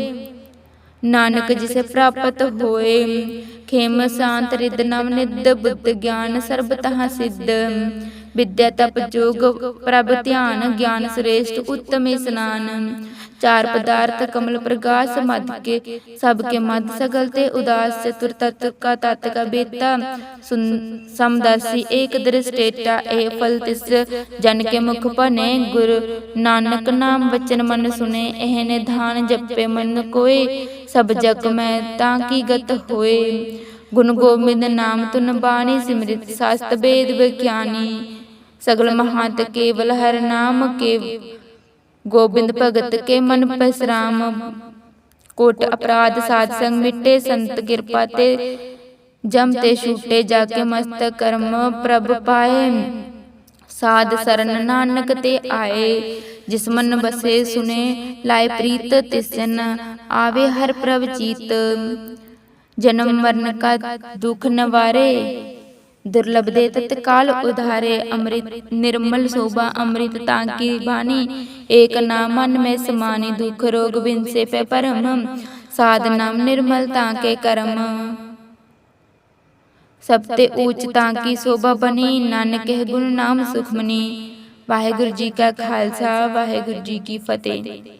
नानक जिसे प्राप्त होए, खेम शांत रिद नव निद। बुद्ध ज्ञान सर्ब तहाँ सिद्ध, विद्या तप जोग प्रभ ध्यान। ज्ञान श्रेष्ठ उत्तम स्नान, चार पदार्थ कमल प्रकाश। मद के सबके मद सगल ते उदास। चतुर तत्व का तत्व का बेता, समदर्शी एक दृष्टेटा। ए फल तिस जन के मुख बने, गुरु नानक नाम वचन मन सुने। एह निधान जपे मन कोय, सब जग में ताकि गत होए। गुण गोविंद नाम तुन बानी, सिमरित शास्त्र वेद विज्ञानी। सगल महात केवल हर नाम के, गोविंद भगत के मन पसराम। कोट अपराध साध संग मिटे, संत कृपा ते जम ते छूटे। जाके मस्तक कर्म प्रभ पाए, साध सरन नानक ते आए। जिस मन बसे सुने लाए प्रीत, तिस जन आवे हर प्रभ चीत। जन्म मरण का दुख नवारे, दुर्लभ दे तत्काल उधारे। अमृत निर्मल शोभा अमृत ताकी बानी, एक नाम मन में समानी। दुख रोग बिन से पे परम, साध नाम निर्मल ताके करम। सबते ऊंच ताकी शोभा बनी, नानक कह गुण नाम सुखमनी। वाहेगुरु जी का खालसा, वाहेगुरु जी की फतेह।